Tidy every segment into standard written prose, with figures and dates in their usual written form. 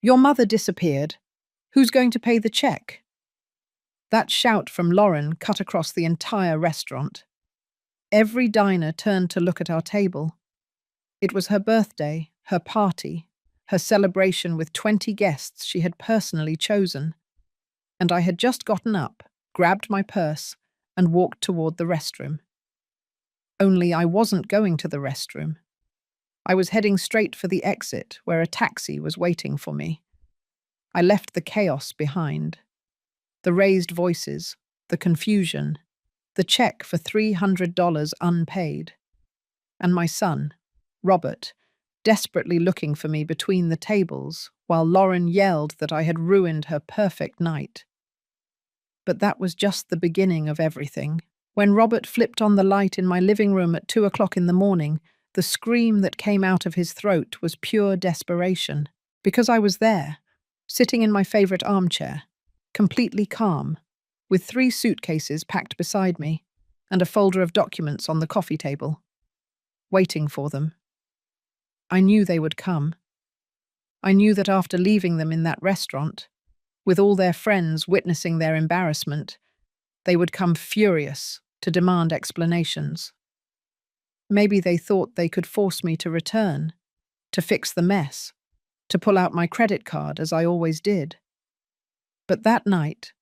Your mother disappeared. Who's going to pay the check? That shout from Lauren cut across the entire restaurant. Every diner turned to look at our table. It was her birthday, her party, her celebration with 20 guests she had personally chosen. And I had just gotten up, grabbed my purse, and walked toward the restroom. Only I wasn't going to the restroom. I was heading straight for the exit, where a taxi was waiting for me. I left the chaos behind. The raised voices, the confusion, the check for $300 unpaid. And my son, Robert, desperately looking for me between the tables, while Lauren yelled that I had ruined her perfect night. But that was just the beginning of everything. When Robert flipped on the light in my living room at 2 o'clock in the morning, the scream that came out of his throat was pure desperation. Because I was there, sitting in my favorite armchair, completely calm, with 3 suitcases packed beside me, and a folder of documents on the coffee table, waiting for them. I knew they would come. I knew that after leaving them in that restaurant, with all their friends witnessing their embarrassment, they would come furious to demand explanations. Maybe they thought they could force me to return, to fix the mess, to pull out my credit card as I always did. But that night,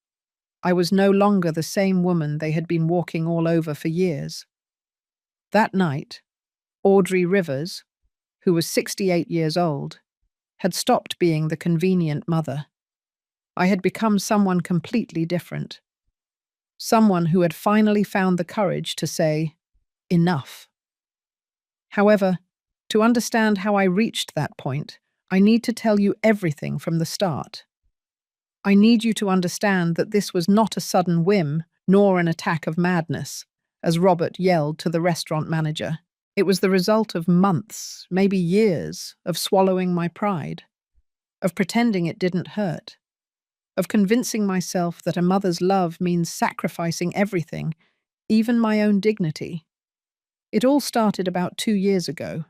I was no longer the same woman they had been walking all over for years. That night, Audrey Rivers, who was 68 years old, had stopped being the convenient mother. I had become someone completely different. Someone who had finally found the courage to say, enough. However, to understand how I reached that point, I need to tell you everything from the start. I need you to understand that this was not a sudden whim, nor an attack of madness, as Robert yelled to the restaurant manager. It was the result of months, maybe years, of swallowing my pride, of pretending it didn't hurt, of convincing myself that a mother's love means sacrificing everything, even my own dignity. It all started about 2 years ago,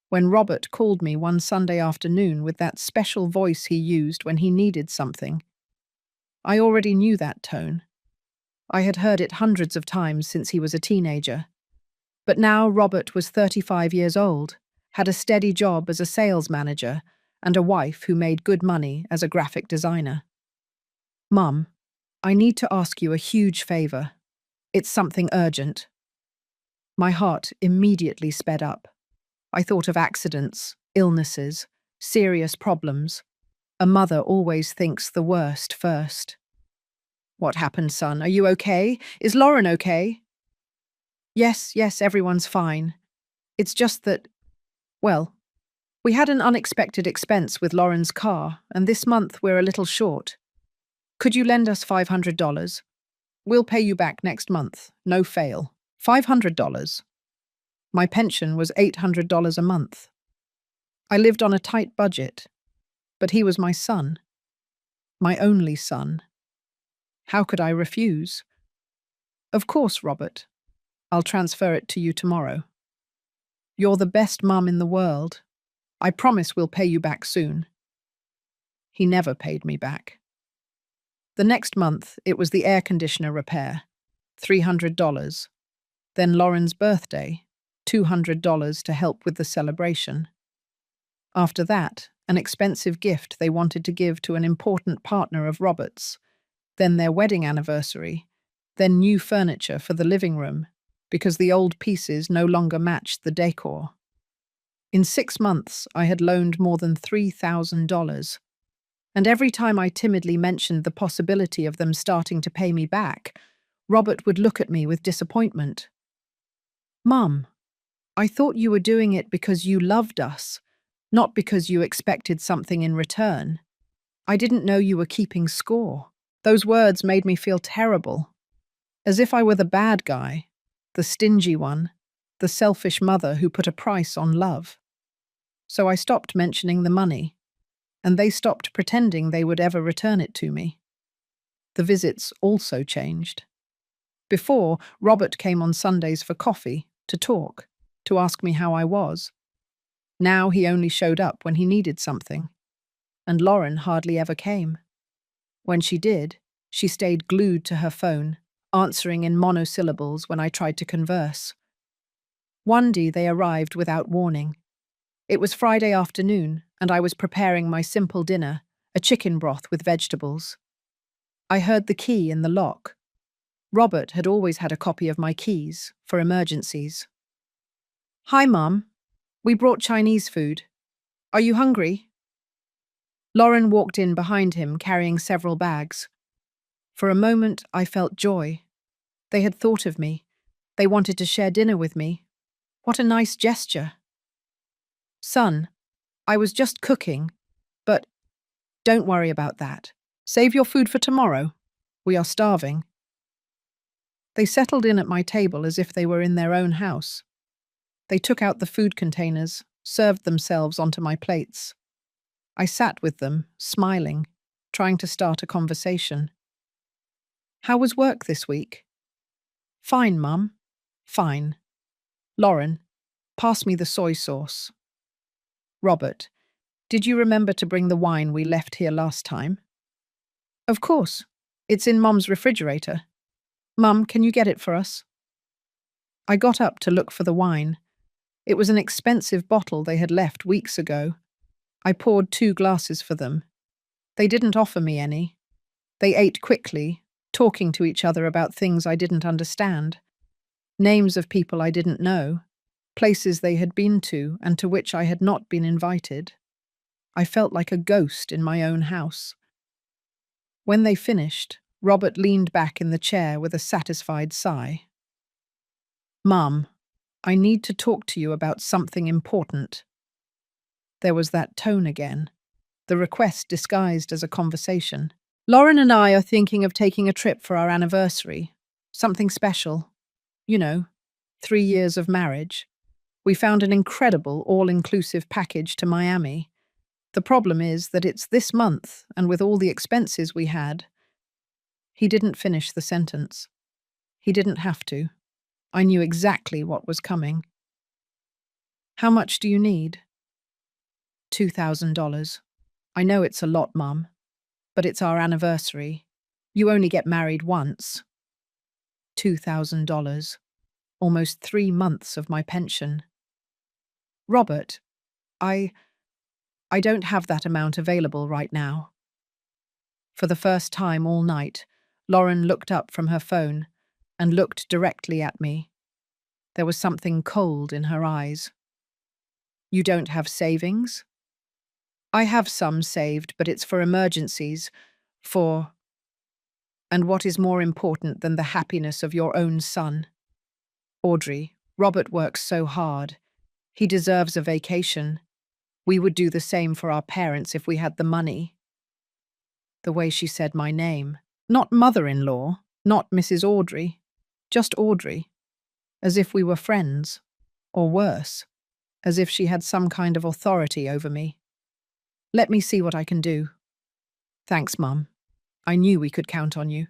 when Robert called me one Sunday afternoon with that special voice he used when he needed something. I already knew that tone. I had heard it hundreds of times since he was a teenager. But now Robert was 35 years old, had a steady job as a sales manager, and a wife who made good money as a graphic designer. Mum, I need to ask you a huge favor. It's something urgent. My heart immediately sped up. I thought of accidents, illnesses, serious problems. A mother always thinks the worst first. What happened, son? Are you okay? Is Lauren okay? Yes, everyone's fine. It's just that, well, we had an unexpected expense with Lauren's car, and this month we're a little short. Could you lend us $500? We'll pay you back next month, no fail. $500. My pension was $800 a month. I lived on a tight budget, but he was my son, my only son. How could I refuse? Of course, Robert. I'll transfer it to you tomorrow. You're the best mum in the world. I promise we'll pay you back soon. He never paid me back. The next month, it was the air conditioner repair, $300. Then Lauren's birthday, $200 to help with the celebration. After that, an expensive gift they wanted to give to an important partner of Robert's, then their wedding anniversary, then new furniture for the living room, because the old pieces no longer matched the decor. In 6 months, I had loaned more than $3,000, and every time I timidly mentioned the possibility of them starting to pay me back, Robert would look at me with disappointment. Mum, I thought you were doing it because you loved us, not because you expected something in return. I didn't know you were keeping score. Those words made me feel terrible, as if I were the bad guy, the stingy one, the selfish mother who put a price on love. So I stopped mentioning the money, and they stopped pretending they would ever return it to me. The visits also changed. Before, Robert came on Sundays for coffee, to talk, to ask me how I was. Now he only showed up when he needed something. and Lauren hardly ever came. When she did, she stayed glued to her phone, answering in monosyllables when I tried to converse. One day they arrived without warning. It was Friday afternoon, and I was preparing my simple dinner, a chicken broth with vegetables. I heard the key in the lock. Robert had always had a copy of my keys, for emergencies. "Hi, Mum. We brought Chinese food. Are you hungry?" Lauren walked in behind him, carrying several bags. For a moment, I felt joy. They had thought of me. They wanted to share dinner with me. What a nice gesture. "Son, I was just cooking, but don't worry about that. Save your food for tomorrow. We are starving." They settled in at my table as if they were in their own house. They took out the food containers, served themselves onto my plates. I sat with them, smiling, trying to start a conversation. "How was work this week?" "Fine, Mum. Fine." "Lauren, pass me the soy sauce." "Robert, did you remember to bring the wine we left here last time?" "Of course. It's in Mum's refrigerator. Mum, can you get it for us?" I got up to look for the wine. It was an expensive bottle they had left weeks ago. I poured 2 glasses for them. They didn't offer me any. They ate quickly, talking to each other about things I didn't understand. Names of people I didn't know. Places they had been to and to which I had not been invited. I felt like a ghost in my own house. When they finished, Robert leaned back in the chair with a satisfied sigh. "Mum, I need to talk to you about something important." There was that tone again, the request disguised as a conversation. "Lauren and I are thinking of taking a trip for our anniversary. Something special. You know, 3 years of marriage. We found an incredible all-inclusive package to Miami. The problem is that it's this month, and with all the expenses we had..." He didn't finish the sentence. He didn't have to. I knew exactly what was coming. "How much do you need?" $2,000. "I know it's a lot, Mum, but it's our anniversary. You only get married once." $2,000. Almost 3 months of my pension. "Robert, I don't have that amount available right now." For the first time all night, Lauren looked up from her phone and looked directly at me. There was something cold in her eyes. "You don't have savings?" "I have some saved, but it's for emergencies, for... and what is more important than the happiness of your own son? Audrey, Robert works so hard. He deserves a vacation. We would do the same for our parents if we had the money." The way she said my name. Not mother-in-law, not Mrs. Audrey, just Audrey. As if we were friends. Or worse, as if she had some kind of authority over me. "Let me see what I can do." "Thanks, Mum. I knew we could count on you."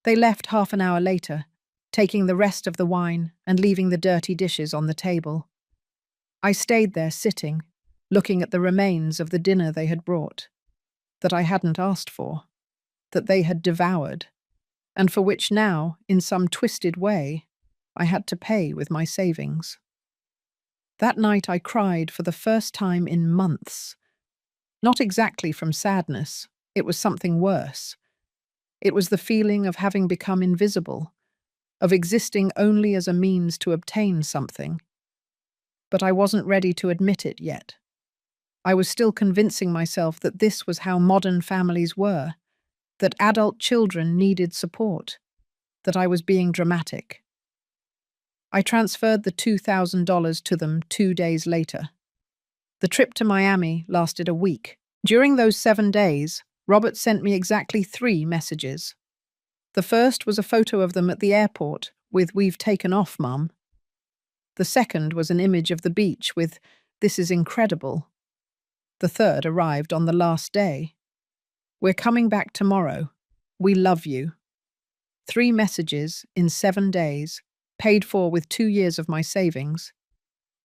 They left half an hour later, taking the rest of the wine and leaving the dirty dishes on the table. I stayed there sitting, looking at the remains of the dinner they had brought, that I hadn't asked for, that they had devoured, and for which now, in some twisted way, I had to pay with my savings. That night I cried for the first time in months. Not exactly from sadness, it was something worse. It was the feeling of having become invisible, of existing only as a means to obtain something. But I wasn't ready to admit it yet. I was still convincing myself that this was how modern families were, that adult children needed support, that I was being dramatic. I transferred the $2,000 to them 2 days later. The trip to Miami lasted a week. During those 7 days, Robert sent me exactly 3 messages. The first was a photo of them at the airport with "We've taken off, Mum." The second was an image of the beach with "This is incredible." The third arrived on the last day. "We're coming back tomorrow. We love you." 3 messages in 7 days, paid for with 2 years of my savings.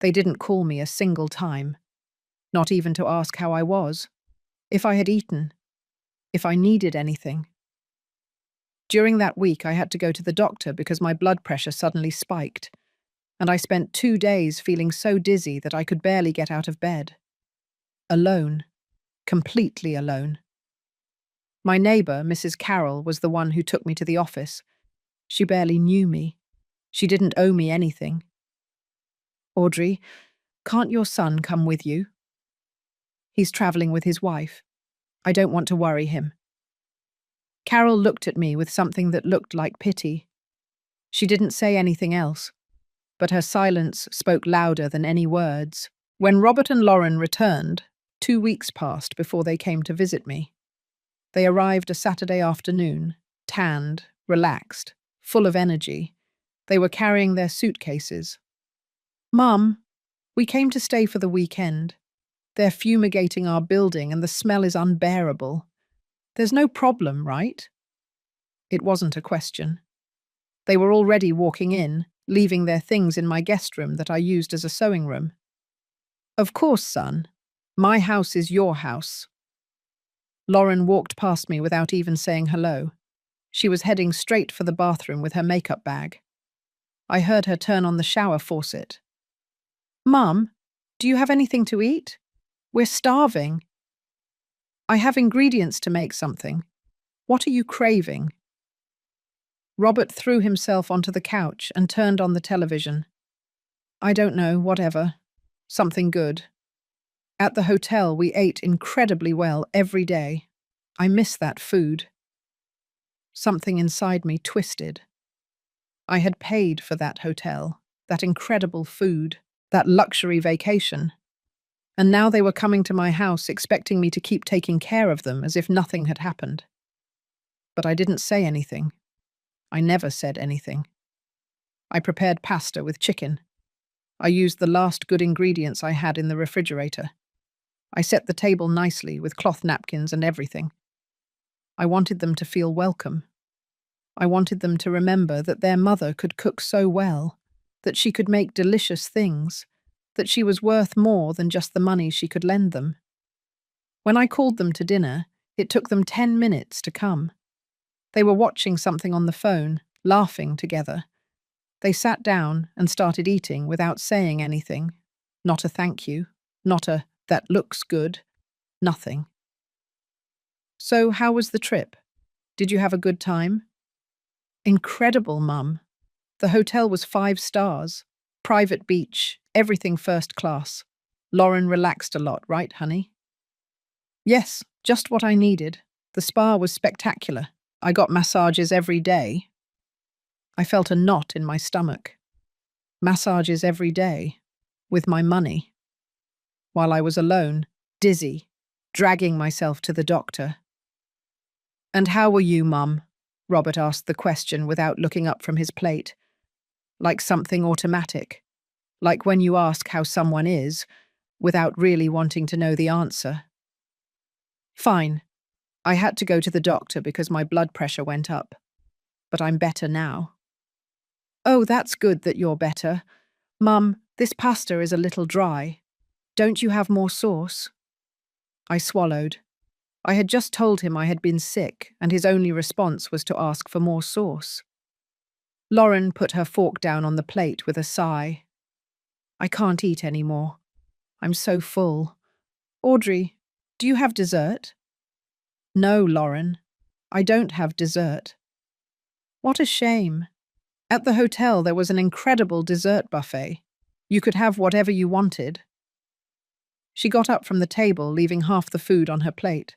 They didn't call me a single time, not even to ask how I was. if I had eaten, if I needed anything. During that week, I had to go to the doctor because my blood pressure suddenly spiked, and I spent 2 days feeling so dizzy that I could barely get out of bed. Alone. Completely alone. My neighbour, Mrs. Carroll, was the one who took me to the office. She barely knew me. She didn't owe me anything. Audrey, can't your son come with you? He's travelling with his wife. I don't want to worry him. Carol looked at me with something that looked like pity. She didn't say anything else, but her silence spoke louder than any words. When Robert and Lauren returned, 2 weeks passed before they came to visit me. They arrived a Saturday afternoon, tanned, relaxed, full of energy. They were carrying their suitcases. "Mum, we came to stay for the weekend. They're fumigating our building and the smell is unbearable. There's no problem, right?" It wasn't a question. They were already walking in, leaving their things in my guest room that I used as a sewing room. "Of course, son. My house is your house." Lauren walked past me without even saying hello. She was heading straight for the bathroom with her makeup bag. I heard her turn on the shower faucet. "Mum, do you have anything to eat? We're starving." "I have ingredients to make something. What are you craving?" Robert threw himself onto the couch and turned on the television. "I don't know, whatever. Something good." At the hotel, we ate incredibly well every day. I miss that food. Something inside me twisted. I had paid for that hotel, that incredible food, that luxury vacation. And now they were coming to my house expecting me to keep taking care of them as if nothing had happened. But I didn't say anything. I never said anything. I prepared pasta with chicken. I used the last good ingredients I had in the refrigerator. I set the table nicely with cloth napkins and everything. I wanted them to feel welcome. I wanted them to remember that their mother could cook so well, that she could make delicious things, that she was worth more than just the money she could lend them. When I called them to dinner, it took them 10 minutes to come. They were watching something on the phone, laughing together. They sat down and started eating without saying anything. Not a thank you, not a "that looks good," nothing. "So, how was the trip? Did you have a good time?" "Incredible, Mum. The hotel was 5 stars. Private beach, everything first class. Lauren relaxed a lot, right, honey?" "Yes, just what I needed. The spa was spectacular. I got massages every day." I felt a knot in my stomach. Massages every day. With my money. While I was alone, dizzy, dragging myself to the doctor. "And how were you, Mum?" Robert asked the question without looking up from his plate. Like something automatic. Like when you ask how someone is, without really wanting to know the answer. "Fine. I had to go to the doctor because my blood pressure went up. But I'm better now." "Oh, that's good that you're better. Mum, this pasta is a little dry. Don't you have more sauce?" I swallowed. I had just told him I had been sick, and his only response was to ask for more sauce. Lauren put her fork down on the plate with a sigh. "I can't eat any more. I'm so full. Audrey, do you have dessert?" "No, Lauren. I don't have dessert." What a shame. At the hotel, there was an incredible dessert buffet. You could have whatever you wanted. She got up from the table, leaving half the food on her plate.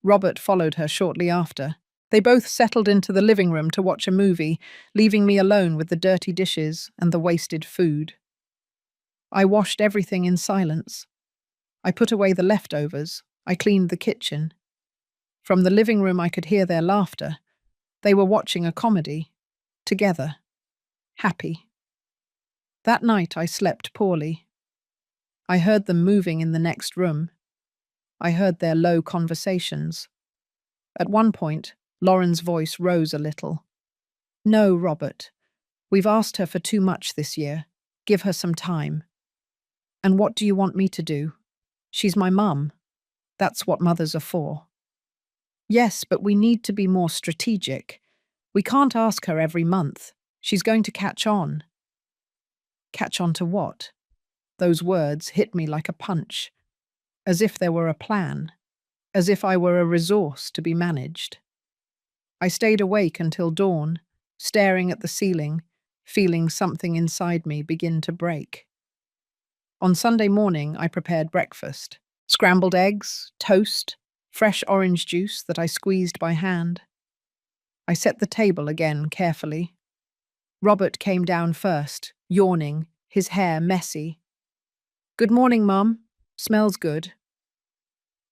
Robert followed her shortly after. They both settled into the living room to watch a movie, leaving me alone with the dirty dishes and the wasted food. I washed everything in silence. I put away the leftovers. I cleaned the kitchen. From the living room, I could hear their laughter. They were watching a comedy. Together. Happy. That night, I slept poorly. I heard them moving in the next room. I heard their low conversations. At one point, Lauren's voice rose a little. "No, Robert. We've asked her for too much this year. Give her some time." "And what do you want me to do? She's my mum." That's what mothers are for. Yes, but we need to be more strategic. We can't ask her every month. She's going to catch on. Catch on to what? Those words hit me like a punch, as if there were a plan, as if I were a resource to be managed. I stayed awake until dawn, staring at the ceiling, feeling something inside me begin to break. On Sunday morning, I prepared breakfast: scrambled eggs, toast, fresh orange juice that I squeezed by hand. I set the table again carefully. Robert came down first, yawning, his hair messy. "Good morning, Mum. Smells good."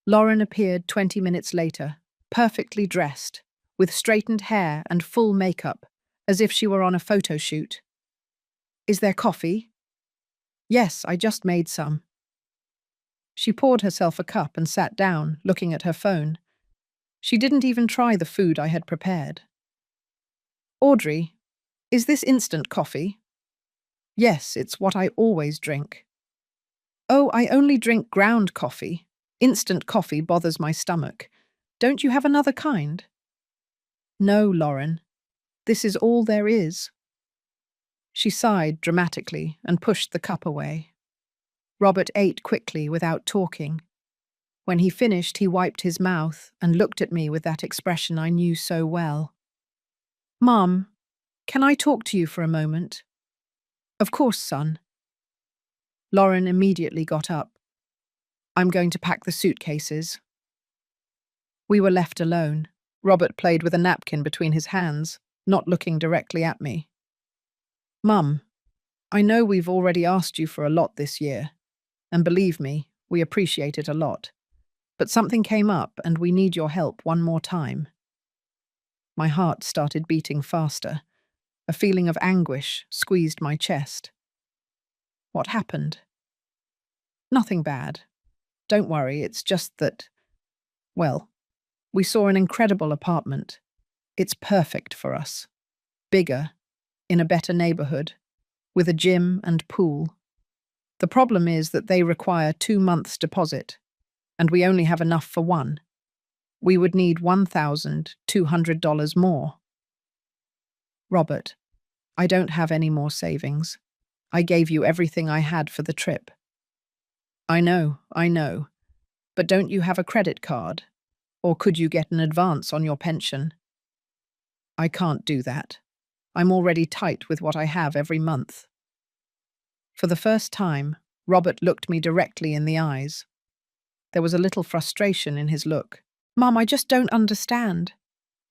Lauren appeared 20 minutes later, perfectly dressed, with straightened hair and full makeup, as if she were on a photo shoot. "Is there coffee?" "Yes, I just made some." She poured herself a cup and sat down, looking at her phone. She didn't even try the food I had prepared. "Audrey, is this instant coffee?" "Yes, it's what I always drink." "Oh, I only drink ground coffee. Instant coffee bothers my stomach. Don't you have another kind?" "No, Lauren. This is all there is." She sighed dramatically and pushed the cup away. Robert ate quickly without talking. When he finished, he wiped his mouth and looked at me with that expression I knew so well. "Mum, can I talk to you for a moment?" "Of course, son." Lauren immediately got up. "I'm going to pack the suitcases." We were left alone. Robert played with a napkin between his hands, not looking directly at me. "Mum, I know we've already asked you for a lot this year, and believe me, we appreciate it a lot. But something came up and we need your help one more time." My heart started beating faster. A feeling of anguish squeezed my chest. "What happened?" "Nothing bad. Don't worry, it's just that, well, we saw an incredible apartment. It's perfect for us. Bigger, in a better neighborhood, with a gym and pool. The problem is that they require 2 months' deposit, and we only have enough for one. We would need $1,200 more." "Robert, I don't have any more savings. I gave you everything I had for the trip." I know. But don't you have a credit card? Or could you get an advance on your pension?" "I can't do that. I'm already tight with what I have every month." For the first time, Robert looked me directly in the eyes. There was a little frustration in his look. "Mum, I just don't understand.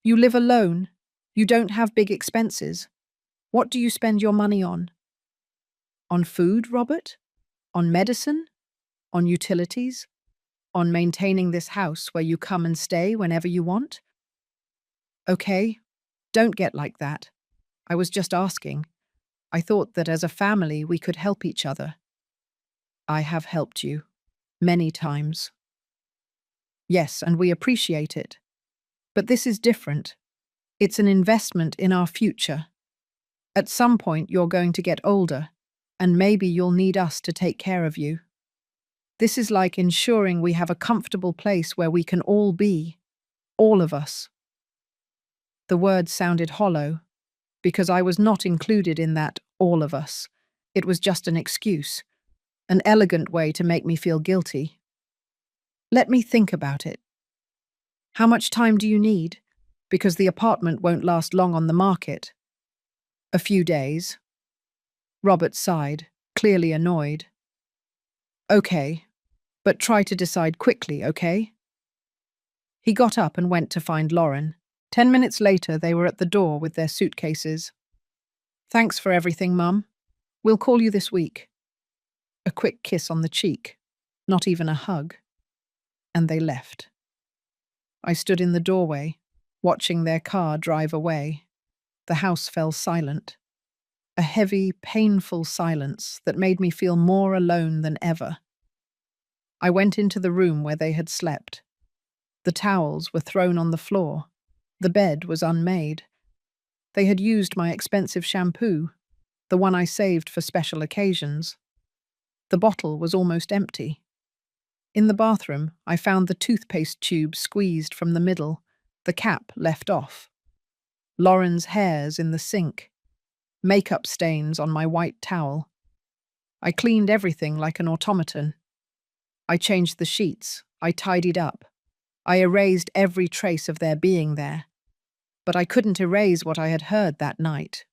You live alone. You don't have big expenses. What do you spend your money on?" "On food, Robert? On medicine? On utilities? On maintaining this house where you come and stay whenever you want?" "Okay, don't get like that. I was just asking. I thought that as a family we could help each other." "I have helped you. Many times." "Yes, and we appreciate it. But this is different. It's an investment in our future. At some point you're going to get older, and maybe you'll need us to take care of you. This is like ensuring we have a comfortable place where we can all be, all of us." The words sounded hollow, because I was not included in that all of us. It was just an excuse, an elegant way to make me feel guilty. "Let me think about it." "How much time do you need? Because the apartment won't last long on the market." "A few days." Robert sighed, clearly annoyed. "Okay, but try to decide quickly, okay?" He got up and went to find Lauren. 10 minutes later, they were at the door with their suitcases. "Thanks for everything, Mum. We'll call you this week." A quick kiss on the cheek, not even a hug. And they left. I stood in the doorway, watching their car drive away. The house fell silent. A heavy, painful silence that made me feel more alone than ever. I went into the room where they had slept. The towels were thrown on the floor. The bed was unmade. They had used my expensive shampoo, the one I saved for special occasions. The bottle was almost empty. In the bathroom, I found the toothpaste tube squeezed from the middle, the cap left off. Lauren's hairs in the sink, makeup stains on my white towel. I cleaned everything like an automaton. I changed the sheets, I tidied up. I erased every trace of their being there. But I couldn't erase what I had heard that night.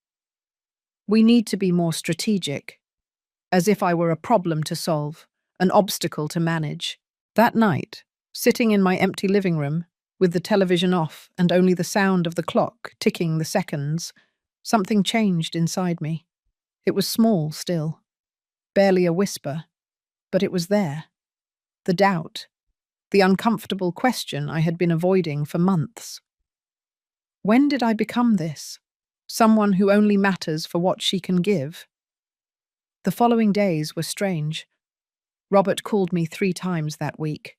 We need to be more strategic, as if I were a problem to solve, an obstacle to manage. That night, sitting in my empty living room, with the television off and only the sound of the clock ticking the seconds, something changed inside me. It was small still, barely a whisper, but it was there. The doubt, the uncomfortable question I had been avoiding for months. When did I become this? Someone who only matters for what she can give? The following days were strange. Robert called me 3 times that week.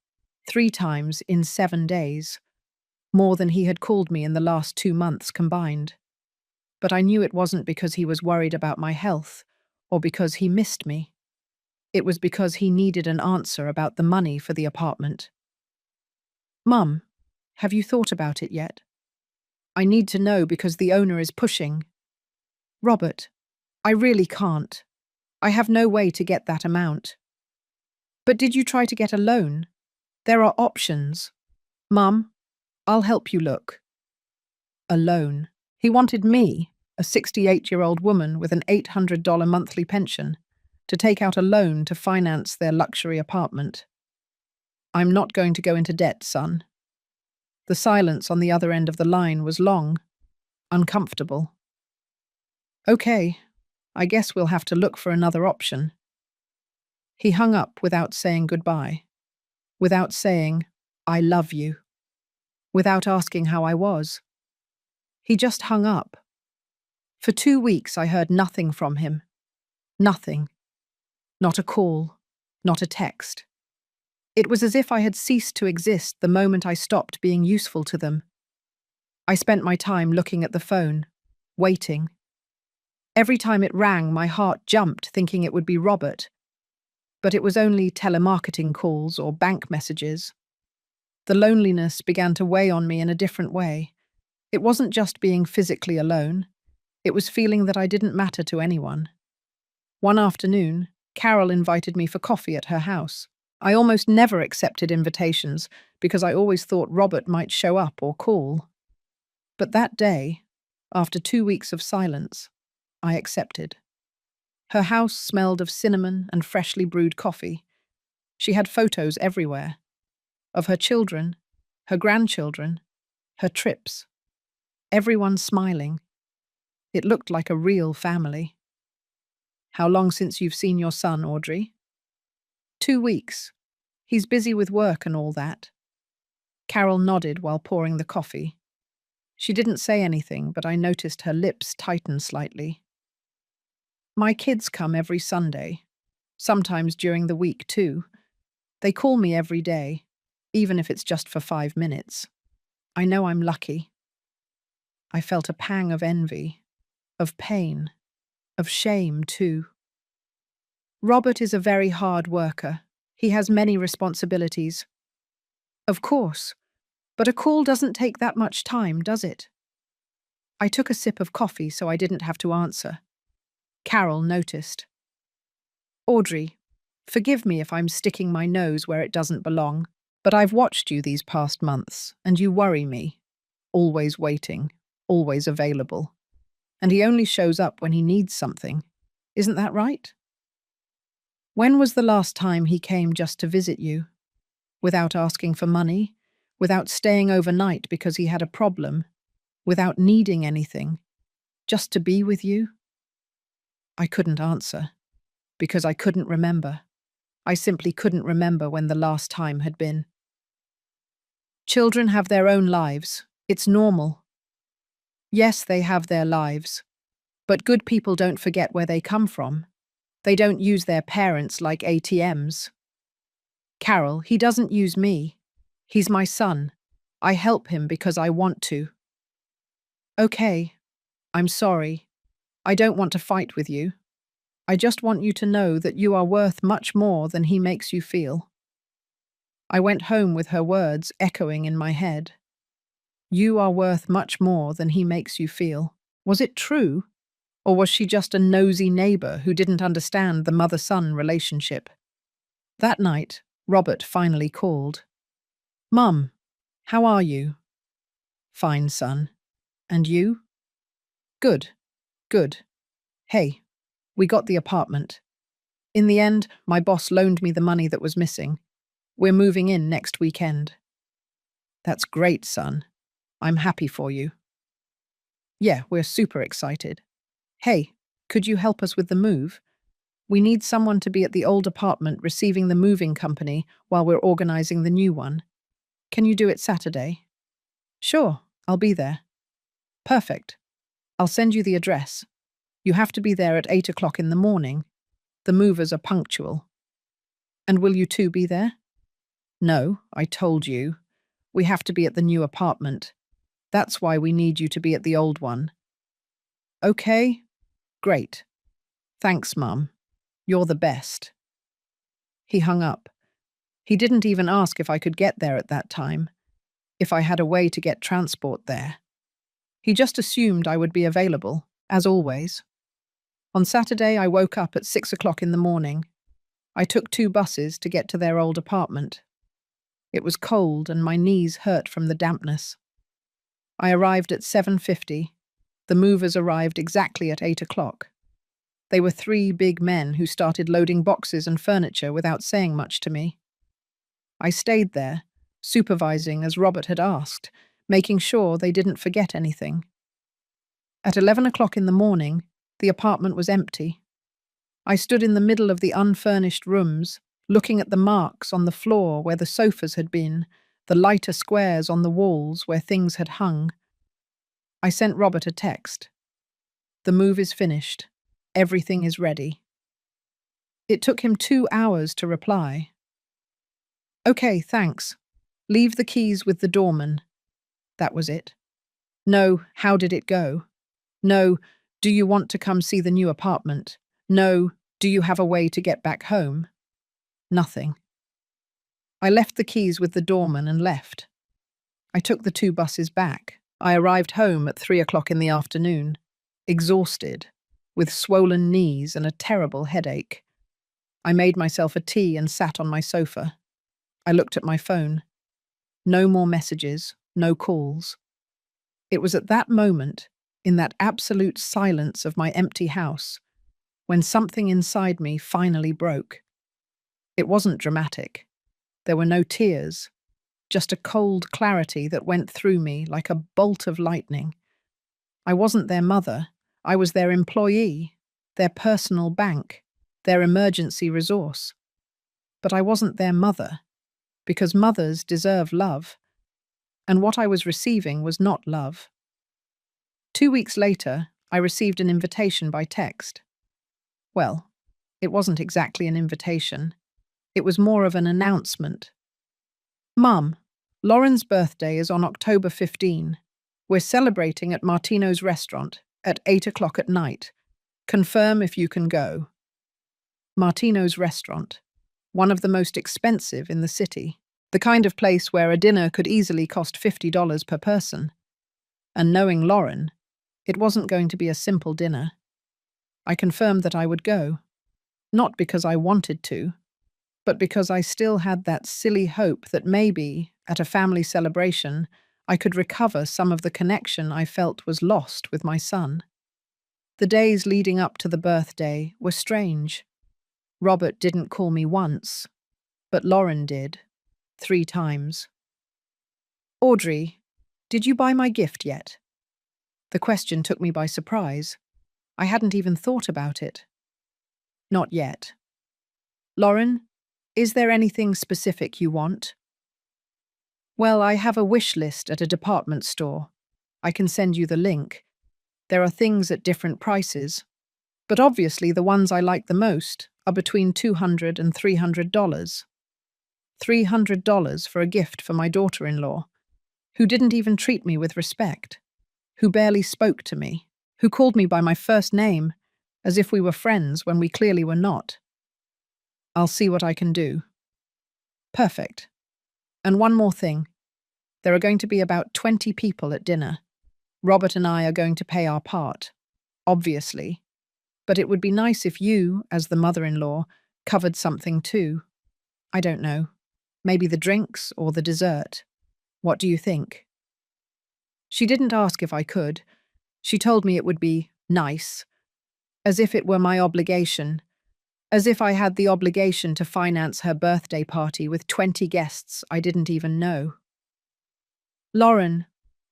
3 times in 7 days. More than he had called me in the last 2 months combined. But I knew it wasn't because he was worried about my health, or because he missed me. It was because he needed an answer about the money for the apartment. "Mum, have you thought about it yet? I need to know because the owner is pushing." "Robert, I really can't. I have no way to get that amount." "But did you try to get a loan? There are options." "Mum, I'll help you look." A loan. He wanted me, a 68-year-old woman with an $800 monthly pension, to take out a loan to finance their luxury apartment. "I'm not going to go into debt, son." The silence on the other end of the line was long, uncomfortable. "Okay, I guess we'll have to look for another option." He hung up without saying goodbye, without saying, "I love you," without asking how I was. He just hung up. For 2 weeks I heard nothing from him. Nothing. Not a call, not a text. It was as if I had ceased to exist the moment I stopped being useful to them. I spent my time looking at the phone, waiting. Every time it rang, my heart jumped, thinking it would be Robert. But it was only telemarketing calls or bank messages. The loneliness began to weigh on me in a different way. It wasn't just being physically alone. It was feeling that I didn't matter to anyone. One afternoon, Carol invited me for coffee at her house. I almost never accepted invitations because I always thought Robert might show up or call. But that day, after 2 weeks of silence, I accepted. Her house smelled of cinnamon and freshly brewed coffee. She had photos everywhere. Of her children, her grandchildren, her trips. Everyone smiling. It looked like a real family. "How long since you've seen your son, Audrey?" 2 weeks. He's busy with work and all that." Carol nodded while pouring the coffee. She didn't say anything, but I noticed her lips tighten slightly. "My kids come every Sunday, sometimes during the week too. They call me every day, even if it's just for 5 minutes. I know I'm lucky." I felt a pang of envy, of pain, of shame too. "Robert is a very hard worker. He has many responsibilities." "Of course, but a call doesn't take that much time, does it?" I took a sip of coffee so I didn't have to answer. Carol noticed. "Audrey, forgive me if I'm sticking my nose where it doesn't belong, but I've watched you these past months, and you worry me. Always waiting, always available. And he only shows up when he needs something. Isn't that right?" "When was the last time he came just to visit you? Without asking for money, without staying overnight because he had a problem, without needing anything, just to be with you?" I couldn't answer, because I couldn't remember. I simply couldn't remember when the last time had been. "Children have their own lives. It's normal." "Yes, they have their lives. But good people don't forget where they come from. They don't use their parents like ATMs. Carol, he doesn't use me. He's my son. I help him because I want to." "Okay, I'm sorry. I don't want to fight with you. I just want you to know that you are worth much more than he makes you feel." I went home with her words echoing in my head. You are worth much more than he makes you feel. Was it true? Or was she just a nosy neighbor who didn't understand the mother-son relationship? That night, Robert finally called. Mum, how are you? Fine, son. And you? Good, good. Hey, we got the apartment. In the end, my boss loaned me the money that was missing. We're moving in next weekend. That's great, son. I'm happy for you. Yeah, we're super excited. Hey, could you help us with the move? We need someone to be at the old apartment receiving the moving company while we're organizing the new one. Can you do it Saturday? Sure, I'll be there. Perfect. I'll send you the address. You have to be there at 8 o'clock in the morning. The movers are punctual. And will you two be there? No, I told you. We have to be at the new apartment. That's why we need you to be at the old one. Okay, great. Thanks, Mum. You're the best. He hung up. He didn't even ask if I could get there at that time, if I had a way to get transport there. He just assumed I would be available, as always. On Saturday, I woke up at 6 o'clock in the morning. I took 2 buses to get to their old apartment. It was cold and my knees hurt from the dampness. I arrived at 7:50. The movers arrived exactly at 8 o'clock. They were 3 big men who started loading boxes and furniture without saying much to me. I stayed there, supervising as Robert had asked, making sure they didn't forget anything. At 11 o'clock in the morning, the apartment was empty. I stood in the middle of the unfurnished rooms, looking at the marks on the floor where the sofas had been, the lighter squares on the walls where things had hung. I sent Robert a text. The move is finished. Everything is ready. It took him 2 hours to reply. Okay, thanks. Leave the keys with the doorman. That was it. No, how did it go? No, do you want to come see the new apartment? No, do you have a way to get back home? Nothing. I left the keys with the doorman and left. I took the 2 buses back. I arrived home at 3 o'clock in the afternoon, exhausted, with swollen knees and a terrible headache. I made myself a tea and sat on my sofa. I looked at my phone. No more messages, no calls. It was at that moment, in that absolute silence of my empty house, when something inside me finally broke. It wasn't dramatic. There were no tears, just a cold clarity that went through me like a bolt of lightning. I wasn't their mother. I was their employee, their personal bank, their emergency resource. But I wasn't their mother, because mothers deserve love, and what I was receiving was not love. 2 weeks later, I received an invitation by text. Well, it wasn't exactly an invitation. It was more of an announcement. Mum, Lauren's birthday is on October 15. We're celebrating at Martino's restaurant at 8 o'clock at night. Confirm if you can go. Martino's restaurant, one of the most expensive in the city, the kind of place where a dinner could easily cost $50 per person. And knowing Lauren, it wasn't going to be a simple dinner. I confirmed that I would go, not because I wanted to, but because I still had that silly hope that maybe, at a family celebration, I could recover some of the connection I felt was lost with my son. The days leading up to the birthday were strange. Robert didn't call me once, but Lauren did, 3 times. Audrey, did you buy my gift yet? The question took me by surprise. I hadn't even thought about it. Not yet. Lauren, is there anything specific you want? Well, I have a wish list at a department store. I can send you the link. There are things at different prices, but obviously the ones I like the most are between $200 and $300. $300 for a gift for my daughter-in-law, who didn't even treat me with respect, who barely spoke to me, who called me by my first name, as if we were friends when we clearly were not. I'll see what I can do. Perfect. And one more thing. There are going to be about 20 people at dinner. Robert and I are going to pay our part, obviously. But it would be nice if you, as the mother-in-law, covered something too. I don't know. Maybe the drinks or the dessert. What do you think? She didn't ask if I could. She told me it would be nice, as if it were my obligation, as if I had the obligation to finance her birthday party with 20 guests I didn't even know. Lauren,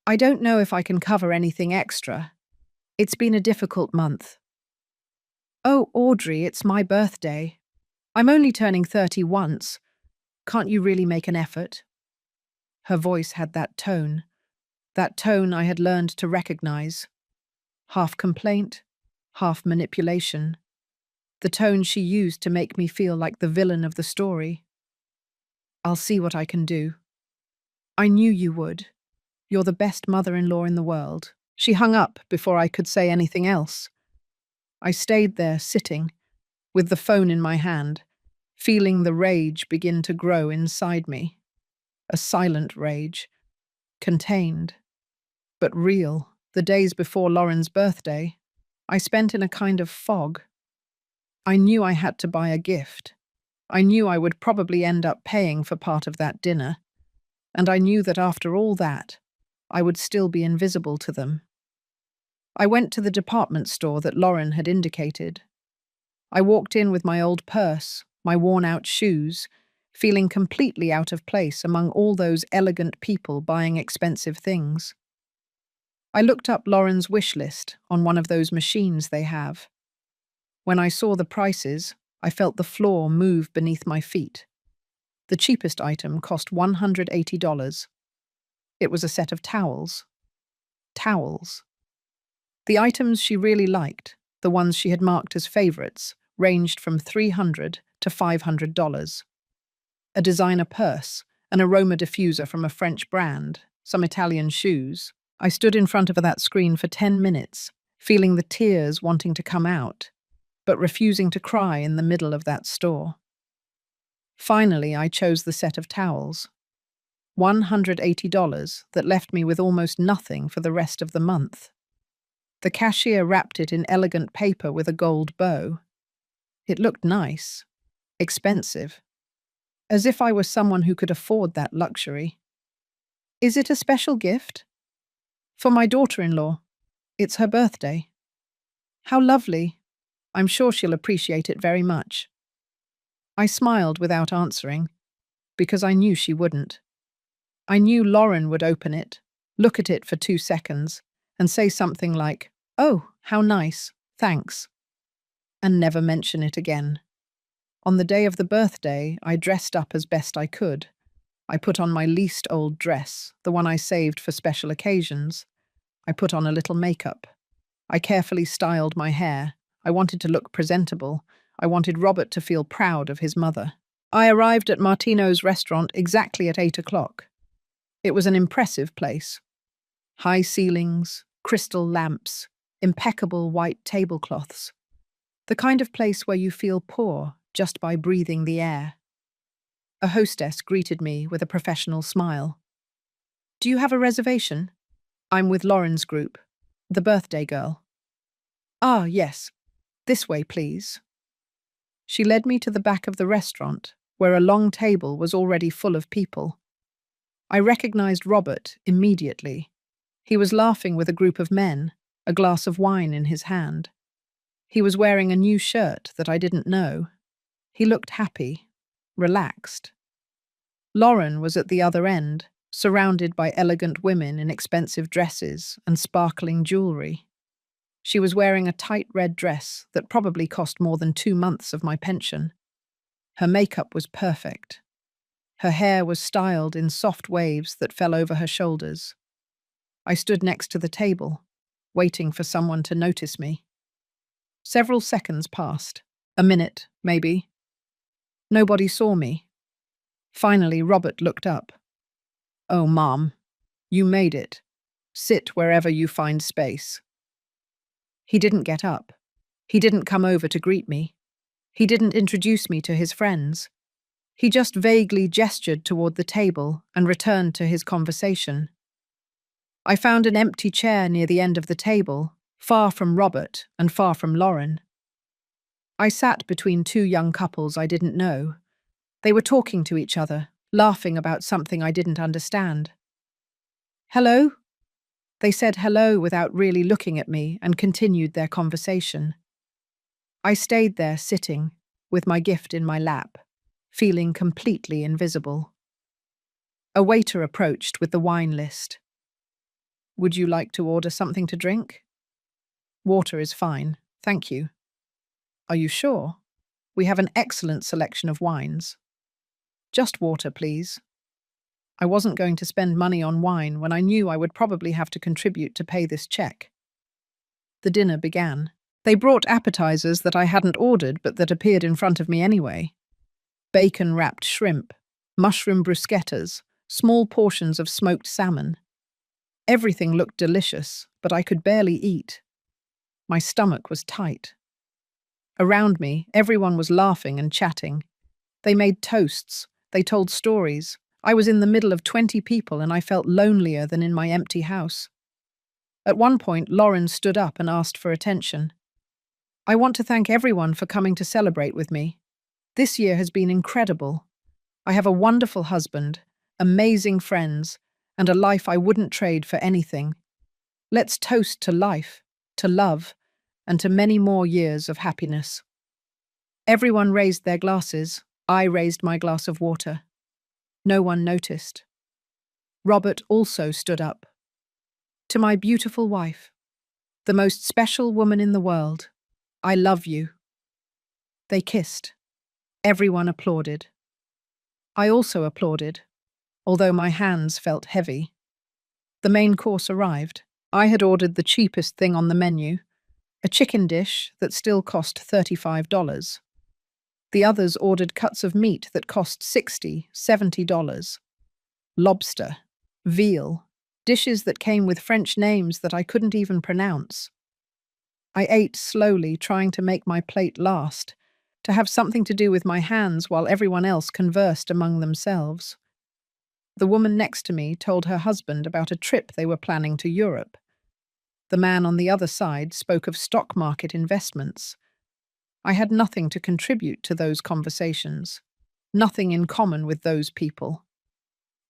I don't know if I can cover anything extra. It's been a difficult month. Oh, Audrey, it's my birthday. I'm only turning 30 once. Can't you really make an effort? Her voice had that tone I had learned to recognize. Half complaint, half manipulation. The tone she used to make me feel like the villain of the story. I'll see what I can do. I knew you would. You're the best mother-in-law in the world. She hung up before I could say anything else. I stayed there, sitting, with the phone in my hand, feeling the rage begin to grow inside me. A silent rage, contained, but real. The days before Lauren's birthday, I spent in a kind of fog. I knew I had to buy a gift. I knew I would probably end up paying for part of that dinner, and I knew that after all that, I would still be invisible to them. I went to the department store that Lauren had indicated. I walked in with my old purse, my worn-out shoes, feeling completely out of place among all those elegant people buying expensive things. I looked up Lauren's wish list on one of those machines they have. When I saw the prices, I felt the floor move beneath my feet. The cheapest item cost $180. It was a set of towels. Towels. The items she really liked, the ones she had marked as favorites, ranged from $300 to $500. A designer purse, an aroma diffuser from a French brand, some Italian shoes. I stood in front of that screen for 10 minutes, feeling the tears wanting to come out, but refusing to cry in the middle of that store. Finally, I chose the set of towels. $180 that left me with almost nothing for the rest of the month. The cashier wrapped it in elegant paper with a gold bow. It looked nice, expensive, as if I was someone who could afford that luxury. Is it a special gift? For my daughter-in-law. It's her birthday. How lovely. I'm sure she'll appreciate it very much. I smiled without answering, because I knew she wouldn't. I knew Lauren would open it, look at it for 2 seconds, and say something like, "Oh, how nice, thanks," and never mention it again. On the day of the birthday, I dressed up as best I could. I put on my least old dress, the one I saved for special occasions. I put on a little makeup. I carefully styled my hair. I wanted to look presentable. I wanted Robert to feel proud of his mother. I arrived at Martino's restaurant exactly at 8 o'clock. It was an impressive place. High ceilings, crystal lamps, impeccable white tablecloths. The kind of place where you feel poor just by breathing the air. A hostess greeted me with a professional smile. "Do you have a reservation?" "I'm with Lauren's group, the birthday girl." "Ah, yes. This way, please." She led me to the back of the restaurant, where a long table was already full of people. I recognized Robert immediately. He was laughing with a group of men, a glass of wine in his hand. He was wearing a new shirt that I didn't know. He looked happy, relaxed. Lauren was at the other end, surrounded by elegant women in expensive dresses and sparkling jewelry. She was wearing a tight red dress that probably cost more than 2 months of my pension. Her makeup was perfect. Her hair was styled in soft waves that fell over her shoulders. I stood next to the table, waiting for someone to notice me. Several seconds passed. A minute, maybe. Nobody saw me. Finally, Robert looked up. "Oh, Mom, you made it. Sit wherever you find space." He didn't get up. He didn't come over to greet me. He didn't introduce me to his friends. He just vaguely gestured toward the table and returned to his conversation. I found an empty chair near the end of the table, far from Robert and far from Lauren. I sat between two young couples I didn't know. They were talking to each other, laughing about something I didn't understand. "Hello?" They said hello without really looking at me and continued their conversation. I stayed there sitting, with my gift in my lap, feeling completely invisible. A waiter approached with the wine list. "Would you like to order something to drink?" "Water is fine, thank you." "Are you sure? We have an excellent selection of wines." "Just water, please." I wasn't going to spend money on wine when I knew I would probably have to contribute to pay this check. The dinner began. They brought appetizers that I hadn't ordered but that appeared in front of me anyway. Bacon-wrapped shrimp, mushroom bruschettas, small portions of smoked salmon. Everything looked delicious, but I could barely eat. My stomach was tight. Around me, everyone was laughing and chatting. They made toasts, they told stories. I was in the middle of 20 people and I felt lonelier than in my empty house. At one point, Lauren stood up and asked for attention. "I want to thank everyone for coming to celebrate with me. This year has been incredible. I have a wonderful husband, amazing friends, and a life I wouldn't trade for anything. Let's toast to life, to love, and to many more years of happiness." Everyone raised their glasses. I raised my glass of water. No one noticed. Robert also stood up. "To my beautiful wife, the most special woman in the world, I love you." They kissed. Everyone applauded. I also applauded, although my hands felt heavy. The main course arrived. I had ordered the cheapest thing on the menu, a chicken dish that still cost $35. The others ordered cuts of meat that cost $60, $70. Lobster, veal, dishes that came with French names that I couldn't even pronounce. I ate slowly, trying to make my plate last, to have something to do with my hands while everyone else conversed among themselves. The woman next to me told her husband about a trip they were planning to Europe. The man on the other side spoke of stock market investments. I had nothing to contribute to those conversations, nothing in common with those people.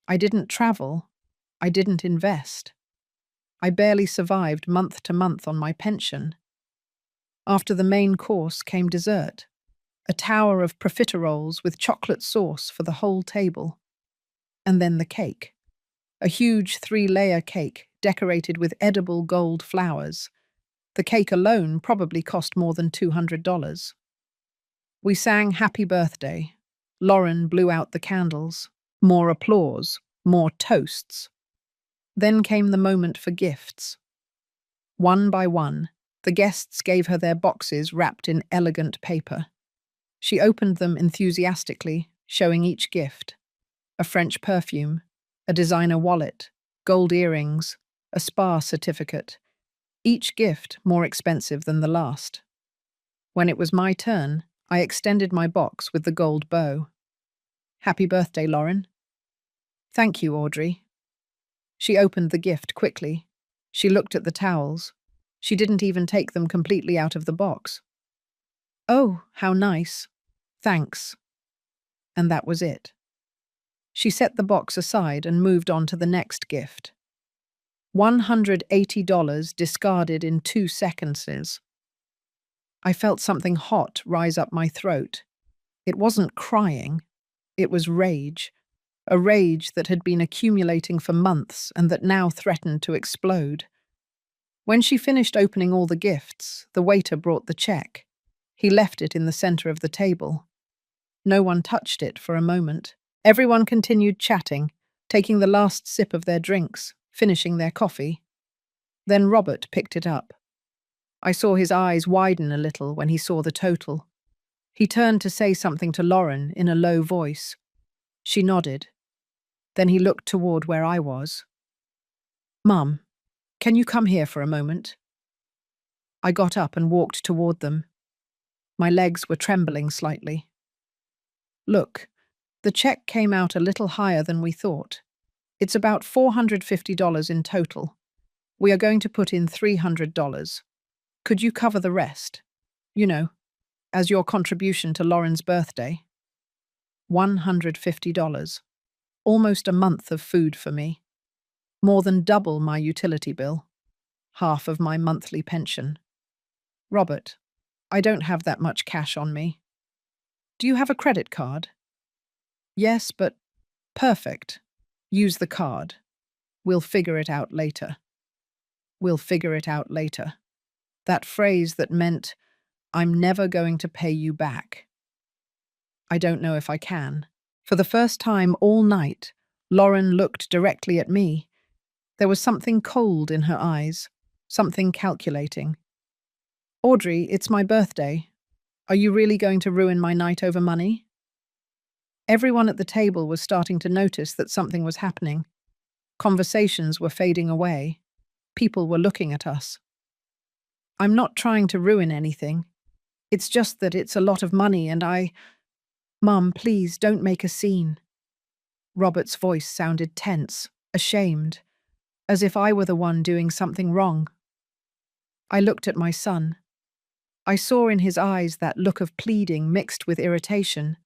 I didn't travel. I didn't invest. I barely survived month to month on my pension. After the main course came dessert, a tower of profiteroles with chocolate sauce for the whole table. And then the cake, a huge 3-layer cake decorated with edible gold flowers. The cake alone probably cost more than $200. We sang Happy Birthday. Lauren blew out the candles. More applause, more toasts. Then came the moment for gifts. One by one, the guests gave her their boxes wrapped in elegant paper. She opened them enthusiastically, showing each gift: a French perfume, a designer wallet, gold earrings, a spa certificate, each gift more expensive than the last. When it was my turn, I extended my box with the gold bow. "Happy birthday, Lauren." "Thank you, Audrey." She opened the gift quickly. She looked at the towels. She didn't even take them completely out of the box. "Oh, how nice. Thanks." And that was it. She set the box aside and moved on to the next gift. $180 discarded in 2 seconds. I felt something hot rise up my throat. It wasn't crying. It was rage. A rage that had been accumulating for months and that now threatened to explode. When she finished opening all the gifts, the waiter brought the check. He left it in the center of the table. No one touched it for a moment. Everyone continued chatting, taking the last sip of their drinks, finishing their coffee. Then Robert picked it up. I saw his eyes widen a little when he saw the total. He turned to say something to Lauren in a low voice. She nodded. Then he looked toward where I was. "Mum, can you come here for a moment?" I got up and walked toward them. My legs were trembling slightly. "Look, The check came out a little higher than we thought. It's about $450 in total. We are going to put in $300. Could you cover the rest? You know, as your contribution to Lauren's birthday. $150. Almost a month of food for me. More than double my utility bill. Half of my monthly pension. Robert, I don't have that much cash on me. Do you have a credit card? Yes, but perfect. Use the card. We'll figure it out later. We'll figure it out later. That phrase that meant, I'm never going to pay you back. I don't know if I can. For the first time all night, Lauren looked directly at me. There was something cold in her eyes, something calculating. Audrey, it's my birthday. Are you really going to ruin my night over money? Everyone at the table was starting to notice that something was happening. Conversations were fading away. People were looking at us. I'm not trying to ruin anything. It's just that it's a lot of money and Mum, please don't make a scene. Robert's voice sounded tense, ashamed, as if I were the one doing something wrong. I looked at my son. I saw in his eyes that look of pleading mixed with irritation.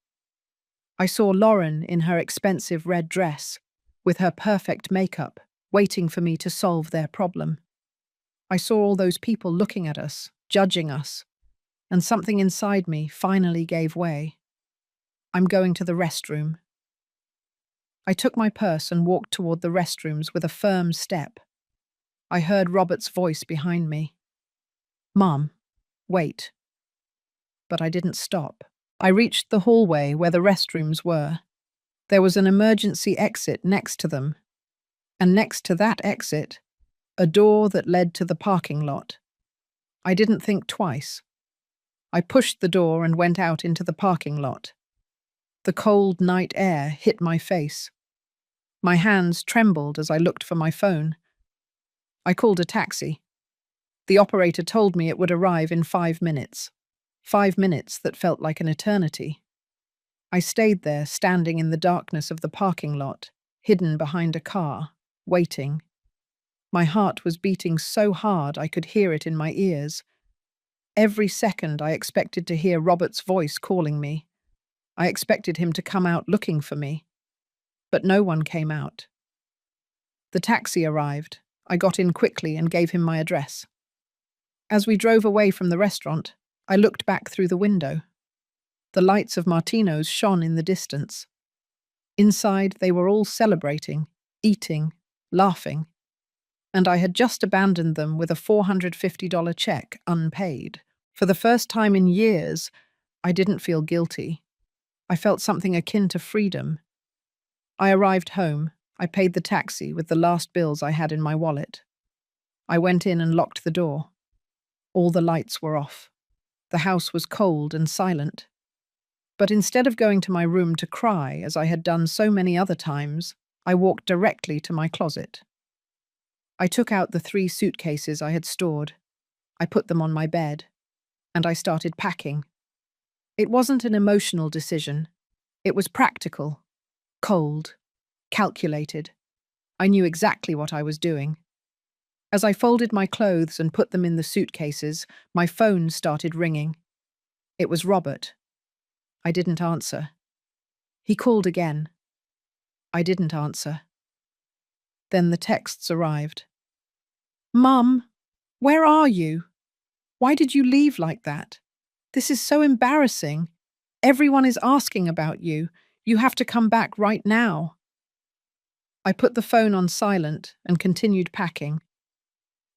I saw Lauren in her expensive red dress, with her perfect makeup, waiting for me to solve their problem. I saw all those people looking at us, judging us, and something inside me finally gave way. I'm going to the restroom. I took my purse and walked toward the restrooms with a firm step. I heard Robert's voice behind me. Mom, wait. But I didn't stop. I reached the hallway where the restrooms were. There was an emergency exit next to them, and next to that exit, a door that led to the parking lot. I didn't think twice. I pushed the door and went out into the parking lot. The cold night air hit my face. My hands trembled as I looked for my phone. I called a taxi. The operator told me it would arrive in 5 minutes. 5 minutes that felt like an eternity. I stayed there, standing in the darkness of the parking lot, hidden behind a car, waiting. My heart was beating so hard I could hear it in my ears. Every second I expected to hear Robert's voice calling me. I expected him to come out looking for me. But no one came out. The taxi arrived. I got in quickly and gave him my address. As we drove away from the restaurant, I looked back through the window. The lights of Martino's shone in the distance. Inside, they were all celebrating, eating, laughing. And I had just abandoned them with a $450 check unpaid. For the first time in years, I didn't feel guilty. I felt something akin to freedom. I arrived home. I paid the taxi with the last bills I had in my wallet. I went in and locked the door. All the lights were off. The house was cold and silent. But instead of going to my room to cry, as I had done so many other times, I walked directly to my closet. I took out the 3 suitcases I had stored. I put them on my bed, and I started packing. It wasn't an emotional decision. It was practical, cold, calculated. I knew exactly what I was doing. As I folded my clothes and put them in the suitcases, my phone started ringing. It was Robert. I didn't answer. He called again. I didn't answer. Then the texts arrived. Mum, where are you? Why did you leave like that? This is so embarrassing. Everyone is asking about you. You have to come back right now. I put the phone on silent and continued packing.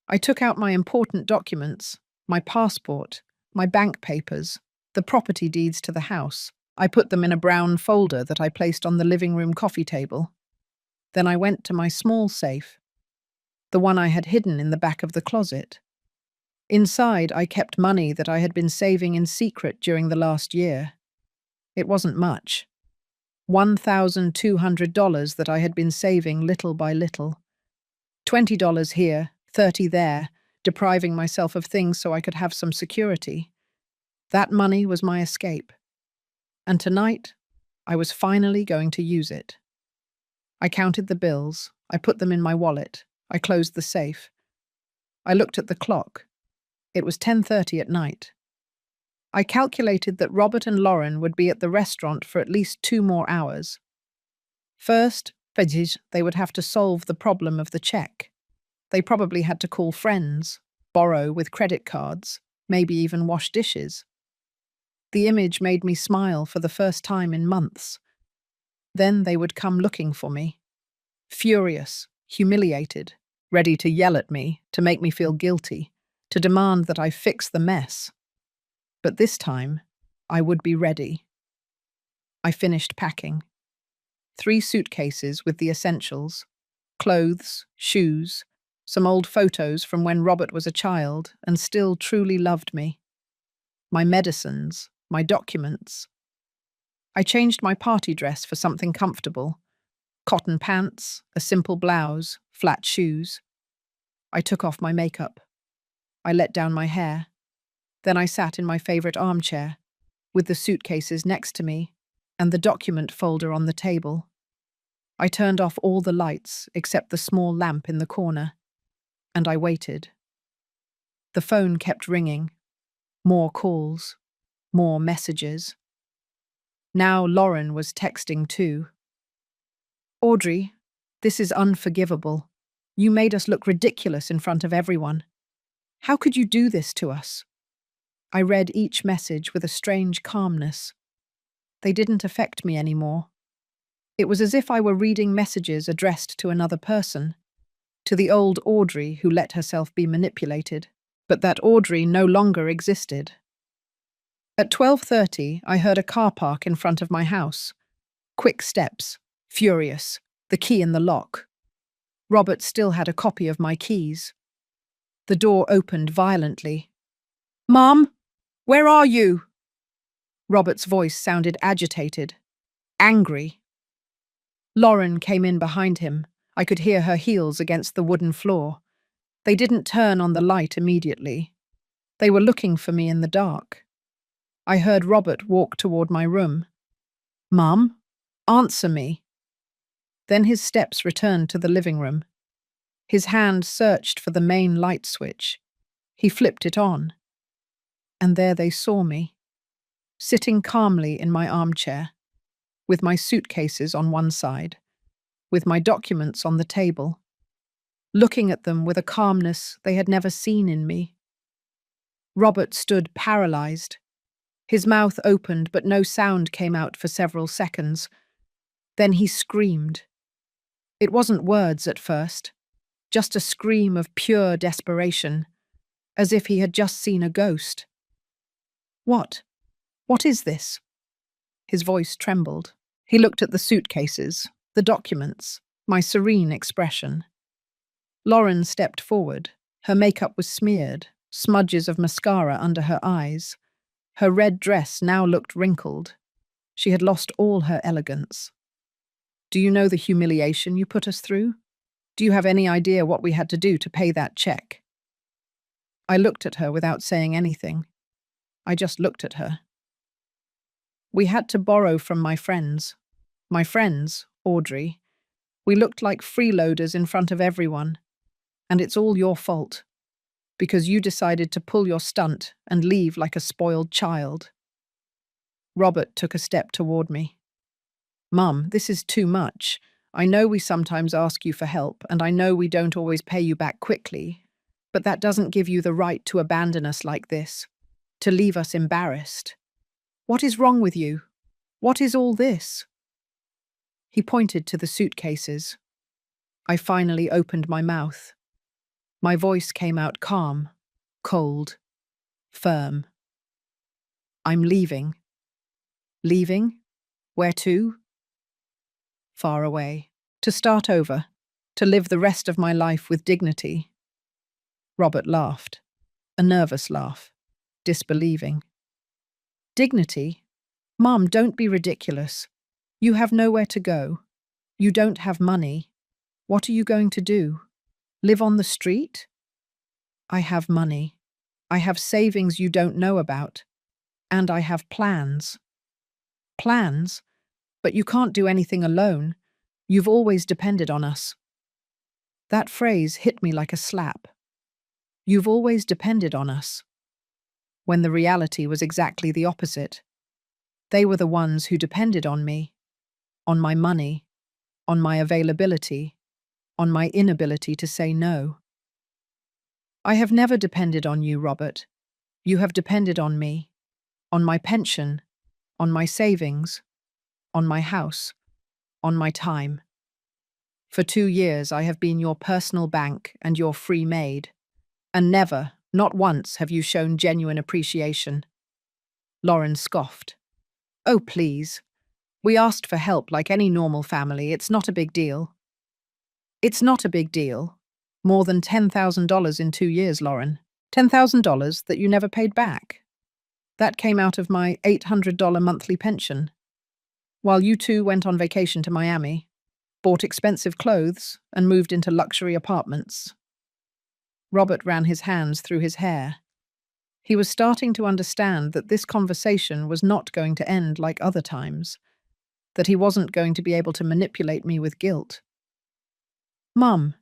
I took out my important documents, my passport, my bank papers, the property deeds to the house. I put them in a brown folder that I placed on the living room coffee table. Then I went to my small safe, the one I had hidden in the back of the closet. Inside, I kept money that I had been saving in secret during the last year. It wasn't much. $1,200 that I had been saving little by little. $20 here, 30 there, depriving myself of things so I could have some security. That money was my escape. And tonight, I was finally going to use it. I counted the bills. I put them in my wallet. I closed the safe. I looked at the clock. It was 10:30 at night. I calculated that Robert and Lauren would be at the restaurant for at least 2 more hours. First, they would have to solve the problem of the check. They probably had to call friends, borrow with credit cards, maybe even wash dishes. The image made me smile for the first time in months. Then they would come looking for me, furious, humiliated, ready to yell at me, to make me feel guilty, to demand that I fix the mess. But this time, I would be ready. I finished packing. 3 suitcases with the essentials: clothes, shoes, some old photos from when Robert was a child and still truly loved me, my medicines, my documents. I changed my party dress for something comfortable: cotton pants, a simple blouse, flat shoes. I took off my makeup. I let down my hair. Then I sat in my favorite armchair, with the suitcases next to me and the document folder on the table. I turned off all the lights except the small lamp in the corner, and I waited. The phone kept ringing. More calls, more messages. Now Lauren was texting too. "Audrey, this is unforgivable. You made us look ridiculous in front of everyone. How could you do this to us?" I read each message with a strange calmness. They didn't affect me anymore. It was as if I were reading messages addressed to another person, to the old Audrey who let herself be manipulated. But that Audrey no longer existed. At 12:30, I heard a car park in front of my house. Quick steps, furious, the key in the lock. Robert still had a copy of my keys. The door opened violently. "Mom, where are you?" Robert's voice sounded agitated, angry. Lauren came in behind him. I could hear her heels against the wooden floor. They didn't turn on the light immediately. They were looking for me in the dark. I heard Robert walk toward my room. "Mom, answer me." Then his steps returned to the living room. His hand searched for the main light switch. He flipped it on. And there they saw me, sitting calmly in my armchair, with my suitcases on one side, with my documents on the table, looking at them with a calmness they had never seen in me. Robert stood paralyzed. His mouth opened, but no sound came out for several seconds. Then he screamed. It wasn't words at first, just a scream of pure desperation, as if he had just seen a ghost. "What? What is this?" His voice trembled. He looked at the suitcases, the documents, my serene expression. Lauren stepped forward. Her makeup was smeared, smudges of mascara under her eyes. Her red dress now looked wrinkled. She had lost all her elegance. "Do you know the humiliation you put us through? Do you have any idea what we had to do to pay that check?" I looked at her without saying anything. I just looked at her. "We had to borrow from my friends. My friends, Audrey. We looked like freeloaders in front of everyone. And it's all your fault, because you decided to pull your stunt and leave like a spoiled child." Robert took a step toward me. "Mum, this is too much. I know we sometimes ask you for help, and I know we don't always pay you back quickly, but that doesn't give you the right to abandon us like this, to leave us embarrassed. What is wrong with you? What is all this?" He pointed to the suitcases. I finally opened my mouth. My voice came out calm, cold, firm. "I'm leaving." "Leaving? Where to?" "Far away. To start over. To live the rest of my life with dignity." Robert laughed. A nervous laugh. Disbelieving. "Dignity? Mom, don't be ridiculous. You have nowhere to go. You don't have money. What are you going to do? Live on the street?" "I have money. I have savings you don't know about. And I have plans." "Plans? But you can't do anything alone. You've always depended on us. That phrase hit me like a slap. You've always depended on us. When the reality was exactly the opposite. They were the ones who depended on me, on my money, on my availability, on my inability to say no. I have never depended on you, Robert. You have depended on me, on my pension, on my savings, on my house, on my time. For 2 years I have been your personal bank and your free maid, and never, not once, have you shown genuine appreciation. Lauren scoffed. Oh, please. We asked for help like any normal family. It's not a big deal. It's not a big deal. More than $10,000 in 2 years, Lauren. $10,000 that you never paid back. That came out of my $800 monthly pension. While you two went on vacation to Miami, bought expensive clothes, and moved into luxury apartments. Robert ran his hands through his hair. He was starting to understand that this conversation was not going to end like other times, that he wasn't going to be able to manipulate me with guilt. Mum,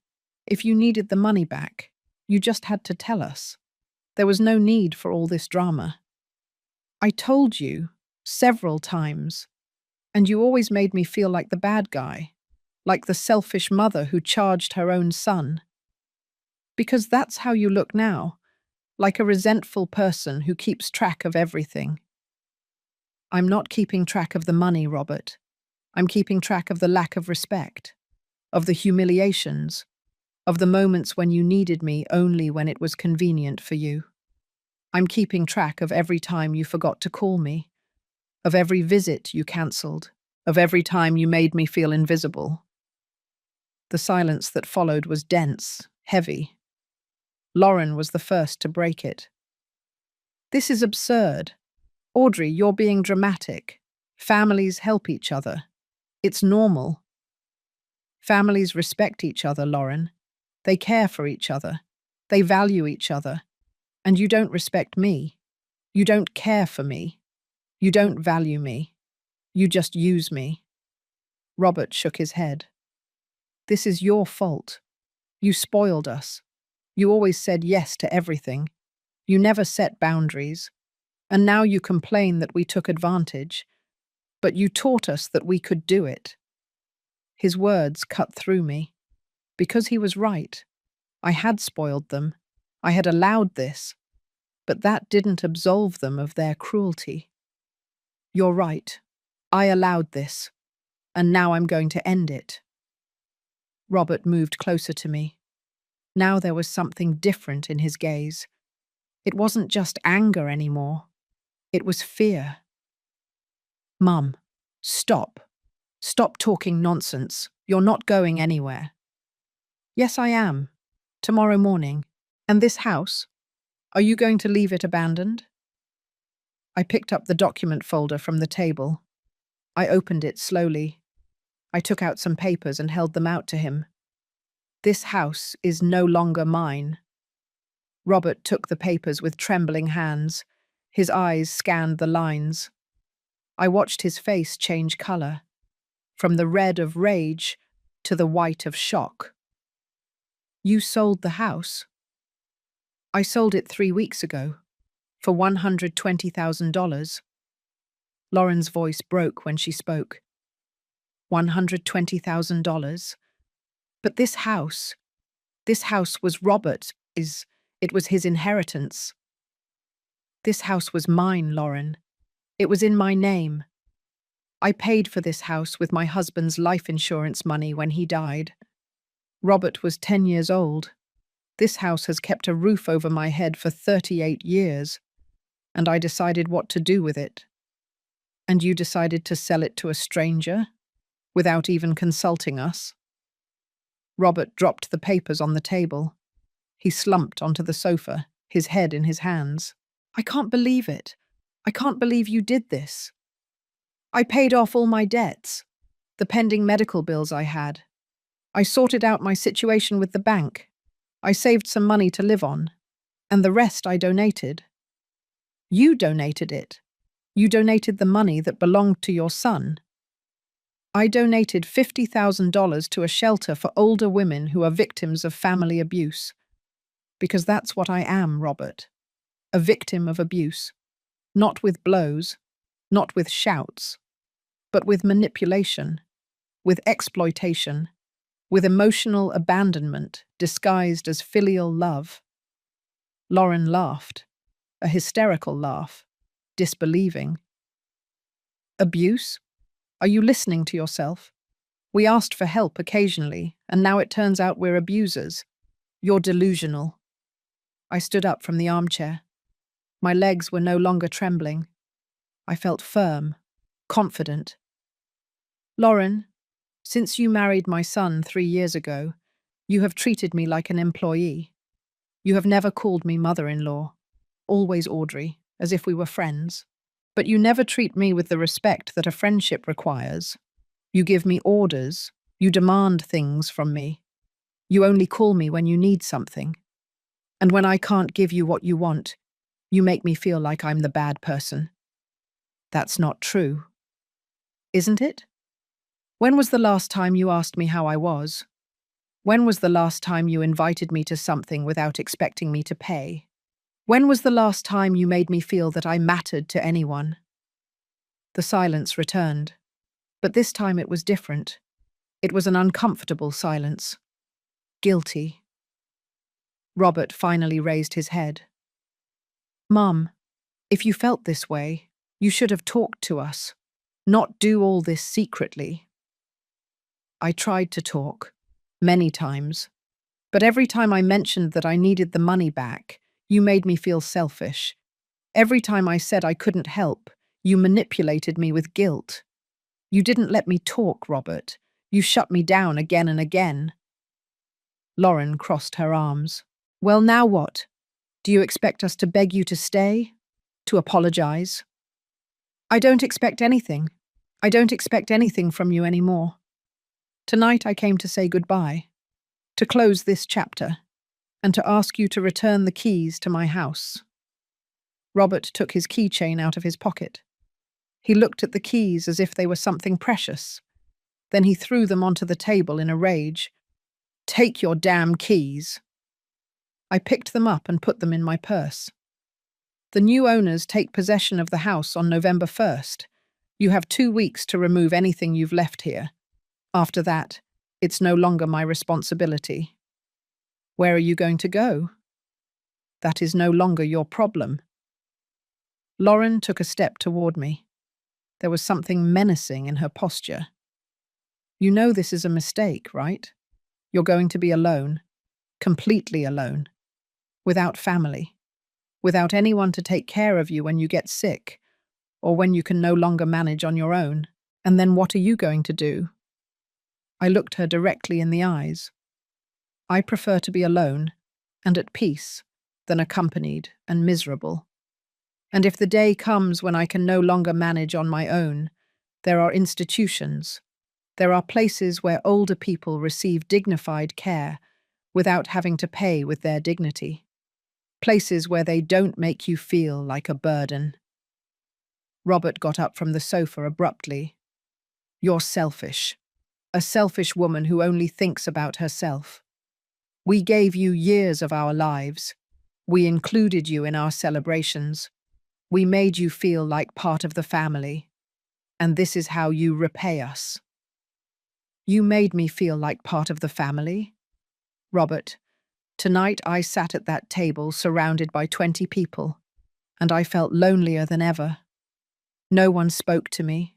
if you needed the money back, you just had to tell us. There was no need for all this drama. I told you, several times, and you always made me feel like the bad guy, like the selfish mother who charged her own son. Because that's how you look now, like a resentful person who keeps track of everything. I'm not keeping track of the money, Robert. I'm keeping track of the lack of respect, of the humiliations, of the moments when you needed me only when it was convenient for you. I'm keeping track of every time you forgot to call me, of every visit you cancelled, of every time you made me feel invisible. The silence that followed was dense, heavy. Lauren was the first to break it. This is absurd. Audrey, you're being dramatic. Families help each other. It's normal. Families respect each other, Lauren. They care for each other. They value each other. And you don't respect me. You don't care for me. You don't value me. You just use me. Robert shook his head. This is your fault. You spoiled us. You always said yes to everything. You never set boundaries. And now you complain that we took advantage. But you taught us that we could do it. His words cut through me. Because he was right. I had spoiled them. I had allowed this. But that didn't absolve them of their cruelty. You're right. I allowed this. And now I'm going to end it. Robert moved closer to me. Now there was something different in his gaze. It wasn't just anger anymore. It was fear. Mum, stop. Stop talking nonsense. You're not going anywhere. Yes, I am. Tomorrow morning. And this house? Are you going to leave it abandoned? I picked up the document folder from the table. I opened it slowly. I took out some papers and held them out to him. This house is no longer mine. Robert took the papers with trembling hands. His eyes scanned the lines. I watched his face change color, from the red of rage to the white of shock. You sold the house? I sold it 3 weeks ago, for $120,000. Lauren's voice broke when she spoke. $120,000? But this house was it was his inheritance. This house was mine, Lauren. It was in my name. I paid for this house with my husband's life insurance money when he died. Robert was 10 years old. This house has kept a roof over my head for 38 years, and I decided what to do with it. And you decided to sell it to a stranger, without even consulting us? Robert dropped the papers on the table. He slumped onto the sofa, his head in his hands. I can't believe it. I can't believe you did this. I paid off all my debts, the pending medical bills I had. I sorted out my situation with the bank. I saved some money to live on, and the rest I donated. You donated it. You donated the money that belonged to your son. I donated $50,000 to a shelter for older women who are victims of family abuse. Because that's what I am, Robert. A victim of abuse. Not with blows, not with shouts, but with manipulation, with exploitation, with emotional abandonment disguised as filial love. Lauren laughed, a hysterical laugh, disbelieving. Abuse? Are you listening to yourself? We asked for help occasionally, and now it turns out we're abusers. You're delusional. I stood up from the armchair. My legs were no longer trembling. I felt firm, confident. Lauren, since you married my son 3 years ago, you have treated me like an employee. You have never called me mother-in-law, always Audrey, as if we were friends. But you never treat me with the respect that a friendship requires. You give me orders, you demand things from me. You only call me when you need something. And when I can't give you what you want, you make me feel like I'm the bad person. That's not true. Isn't it? When was the last time you asked me how I was? When was the last time you invited me to something without expecting me to pay? When was the last time you made me feel that I mattered to anyone? The silence returned, but this time it was different. It was an uncomfortable silence. Guilty. Robert finally raised his head. Mum, if you felt this way, you should have talked to us, not do all this secretly. I tried to talk, many times, but every time I mentioned that I needed the money back, you made me feel selfish. Every time I said I couldn't help, you manipulated me with guilt. You didn't let me talk, Robert. You shut me down again and again. Lauren crossed her arms. Well, now what? Do you expect us to beg you to stay? To apologize? I don't expect anything. I don't expect anything from you anymore. Tonight I came to say goodbye, to close this chapter, and to ask you to return the keys to my house. Robert took his keychain out of his pocket. He looked at the keys as if they were something precious. Then he threw them onto the table in a rage. Take your damn keys. I picked them up and put them in my purse. The new owners take possession of the house on November 1st. You have 2 weeks to remove anything you've left here. After that, it's no longer my responsibility. Where are you going to go? That is no longer your problem. Lauren took a step toward me. There was something menacing in her posture. You know this is a mistake, right? You're going to be alone, completely alone, without family, without anyone to take care of you when you get sick, or when you can no longer manage on your own. And then what are you going to do? I looked her directly in the eyes. I prefer to be alone and at peace than accompanied and miserable. And if the day comes when I can no longer manage on my own, there are institutions. There are places where older people receive dignified care without having to pay with their dignity. Places where they don't make you feel like a burden. Robert got up from the sofa abruptly. You're selfish. A selfish woman who only thinks about herself. We gave you years of our lives. We included you in our celebrations. We made you feel like part of the family. And this is how you repay us. You made me feel like part of the family? Robert, tonight I sat at that table surrounded by 20 people, and I felt lonelier than ever. No one spoke to me.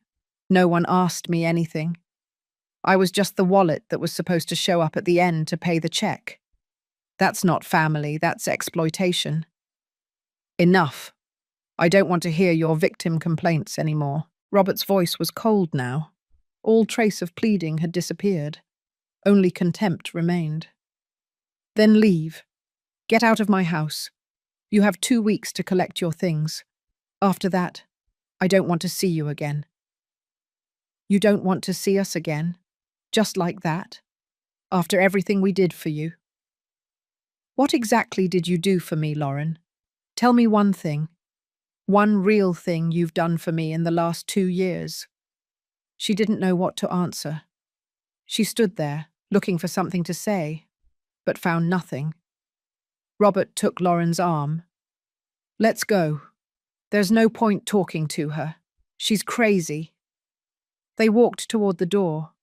No one asked me anything. I was just the wallet that was supposed to show up at the end to pay the check. That's not family, that's exploitation. Enough. I don't want to hear your victim complaints anymore. Robert's voice was cold now. All trace of pleading had disappeared. Only contempt remained. Then leave. Get out of my house. You have 2 weeks to collect your things. After that, I don't want to see you again. You don't want to see us again? Just like that? After everything we did for you? What exactly did you do for me, Lauren? Tell me one thing. One real thing you've done for me in the last 2 years. She didn't know what to answer. She stood there, looking for something to say, but found nothing. Robert took Lauren's arm. "Let's go. There's no point talking to her. She's crazy." They walked toward the door,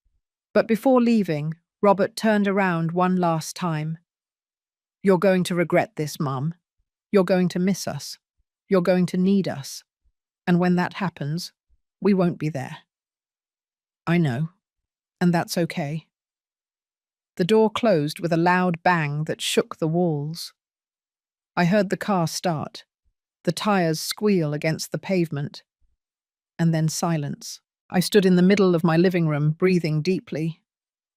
but before leaving, Robert turned around one last time. "You're going to regret this, Mum. You're going to miss us. You're going to need us. And when that happens, we won't be there." "I know, and that's okay." The door closed with a loud bang that shook the walls. I heard the car start, the tires squeal against the pavement, and then silence. I stood in the middle of my living room, breathing deeply.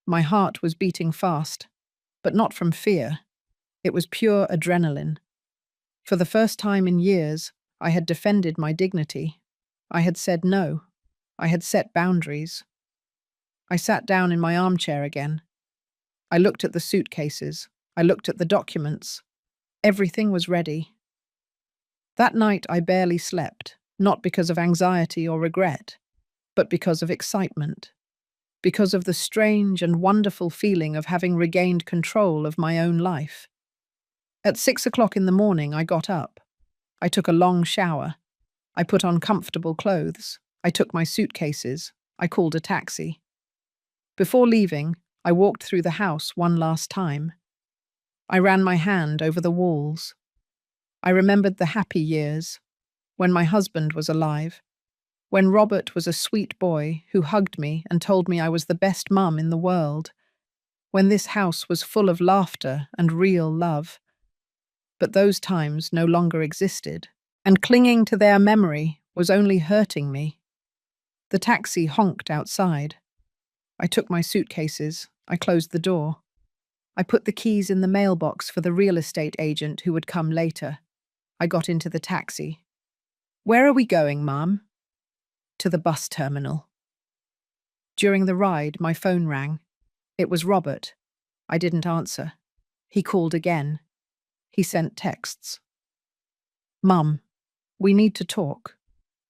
My heart was beating fast, but not from fear. It was pure adrenaline. For the first time in years, I had defended my dignity. I had said no. I had set boundaries. I sat down in my armchair again. I looked at the suitcases. I looked at the documents. Everything was ready. That night I barely slept, not because of anxiety or regret, but because of excitement, because of the strange and wonderful feeling of having regained control of my own life. At 6 o'clock in the morning, I got up. I took a long shower. I put on comfortable clothes. I took my suitcases. I called a taxi. Before leaving, I walked through the house one last time. I ran my hand over the walls. I remembered the happy years, when my husband was alive, when Robert was a sweet boy who hugged me and told me I was the best mum in the world, when this house was full of laughter and real love. But those times no longer existed, and clinging to their memory was only hurting me. The taxi honked outside. I took my suitcases. I closed the door. I put the keys in the mailbox for the real estate agent who would come later. I got into the taxi. "Where are we going, Mum?" "To the bus terminal." During the ride, my phone rang. It was Robert. I didn't answer. He called again. He sent texts. "Mum, we need to talk.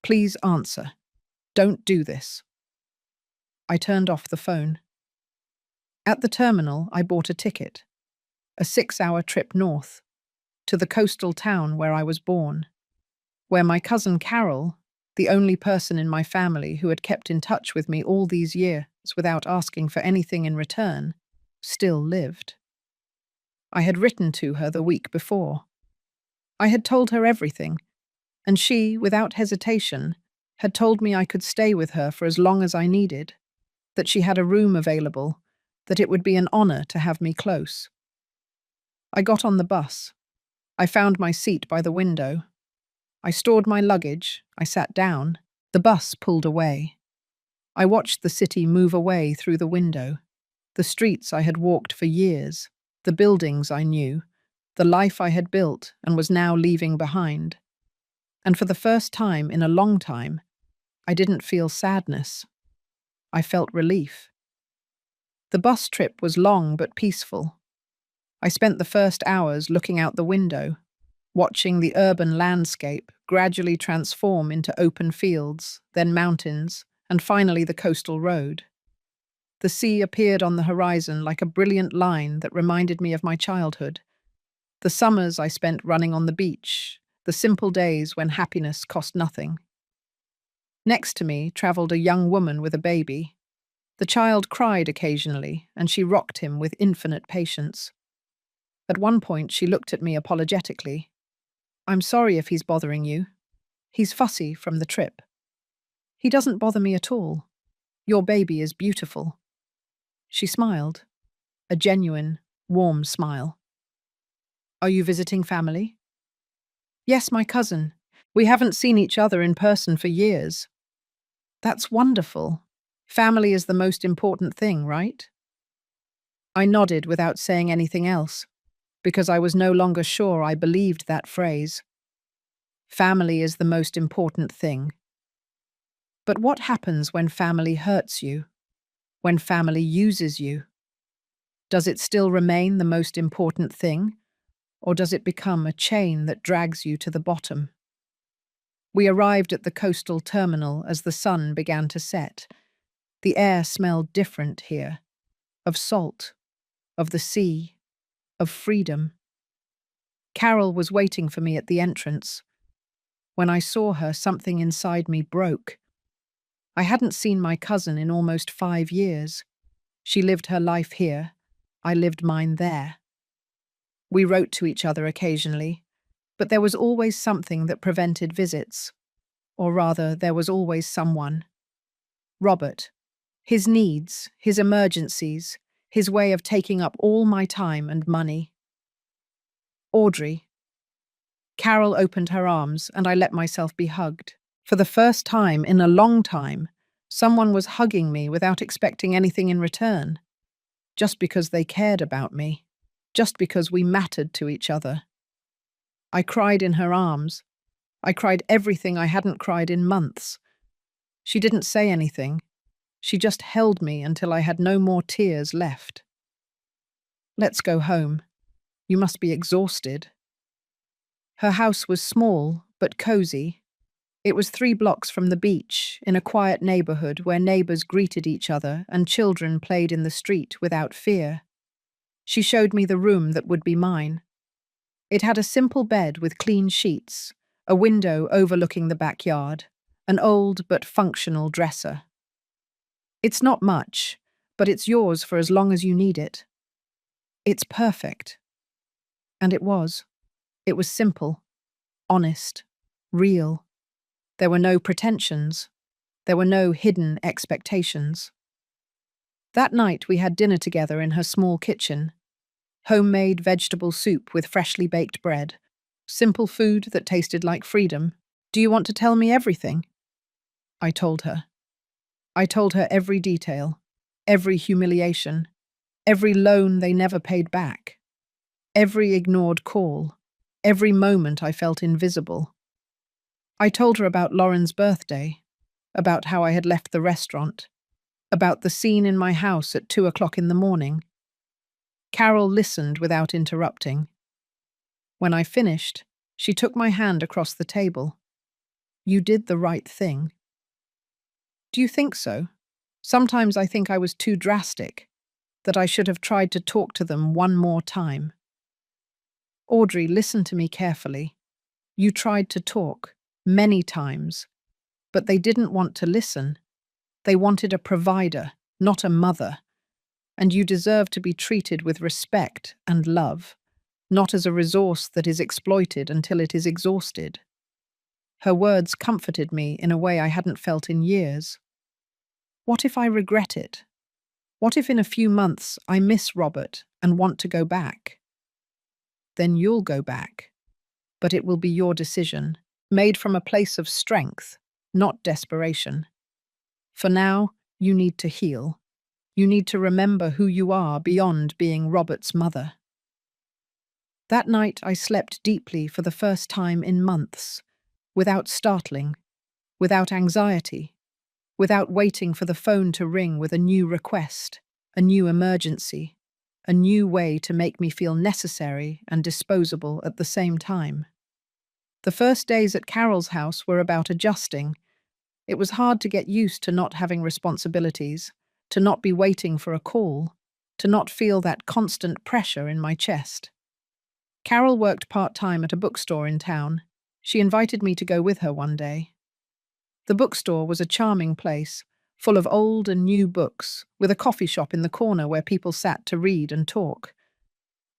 Please answer. Don't do this." I turned off the phone. At the terminal, I bought a ticket. A 6-hour trip north, to the coastal town where I was born, where my cousin Carol, the only person in my family who had kept in touch with me all these years without asking for anything in return, still lived. I had written to her the week before. I had told her everything, and she, without hesitation, had told me I could stay with her for as long as I needed, that she had a room available, that it would be an honor to have me close. I got on the bus. I found my seat by the window. I stored my luggage. I sat down. The bus pulled away. I watched the city move away through the window, the streets I had walked for years, the buildings I knew, the life I had built and was now leaving behind. And for the first time in a long time, I didn't feel sadness. I felt relief. The bus trip was long but peaceful. I spent the first hours looking out the window, watching the urban landscape gradually transform into open fields, then mountains, and finally the coastal road. The sea appeared on the horizon like a brilliant line that reminded me of my childhood. The summers I spent running on the beach, the simple days when happiness cost nothing. Next to me traveled a young woman with a baby. The child cried occasionally, and she rocked him with infinite patience. At one point, she looked at me apologetically. "I'm sorry if he's bothering you. He's fussy from the trip." "He doesn't bother me at all. Your baby is beautiful." She smiled, a genuine, warm smile. "Are you visiting family?" "Yes, my cousin. We haven't seen each other in person for years." "That's wonderful. Family is the most important thing, right?" I nodded without saying anything else, because I was no longer sure I believed that phrase. Family is the most important thing. But what happens when family hurts you? When family uses you? Does it still remain the most important thing, or does it become a chain that drags you to the bottom? We arrived at the coastal terminal as the sun began to set. The air smelled different here, of salt, of the sea, of freedom. Carol was waiting for me at the entrance. When I saw her, something inside me broke. I hadn't seen my cousin in almost 5 years. She lived her life here. I lived mine there. We wrote to each other occasionally, but there was always something that prevented visits. Or rather, there was always someone. Robert. His needs, his emergencies, his way of taking up all my time and money. Audrey. Carol opened her arms and I let myself be hugged. For the first time in a long time, someone was hugging me without expecting anything in return. Just because they cared about me. Just because we mattered to each other. I cried in her arms. I cried everything I hadn't cried in months. She didn't say anything. She just held me until I had no more tears left. Let's go home. You must be exhausted. Her house was small, but cozy. It was 3 blocks from the beach, in a quiet neighborhood where neighbors greeted each other and children played in the street without fear. She showed me the room that would be mine. It had a simple bed with clean sheets, a window overlooking the backyard, an old but functional dresser. It's not much, but it's yours for as long as you need it. It's perfect. And it was. It was simple, honest, real. There were no pretensions. There were no hidden expectations. That night we had dinner together in her small kitchen. Homemade vegetable soup with freshly baked bread. Simple food that tasted like freedom. Do you want to tell me everything? I told her. I told her every detail, every humiliation, every loan they never paid back, every ignored call, every moment I felt invisible. I told her about Lauren's birthday, about how I had left the restaurant, about the scene in my house at 2 o'clock in the morning. Carol listened without interrupting. When I finished, she took my hand across the table. You did the right thing. Do you think so? Sometimes I think I was too drastic, that I should have tried to talk to them one more time. Audrey, listen to me carefully. You tried to talk, many times, but they didn't want to listen. They wanted a provider, not a mother. And you deserve to be treated with respect and love, not as a resource that is exploited until it is exhausted. Her words comforted me in a way I hadn't felt in years. What if I regret it? What if in a few months I miss Robert and want to go back? Then you'll go back. But it will be your decision, made from a place of strength, not desperation. For now, you need to heal. You need to remember who you are beyond being Robert's mother. That night I slept deeply for the first time in months, without startling, without anxiety, without waiting for the phone to ring with a new request, a new emergency, a new way to make me feel necessary and disposable at the same time. The first days at Carol's house were about adjusting. It was hard to get used to not having responsibilities, to not be waiting for a call, to not feel that constant pressure in my chest. Carol worked part-time at a bookstore in town. She invited me to go with her one day. The bookstore was a charming place, full of old and new books, with a coffee shop in the corner where people sat to read and talk.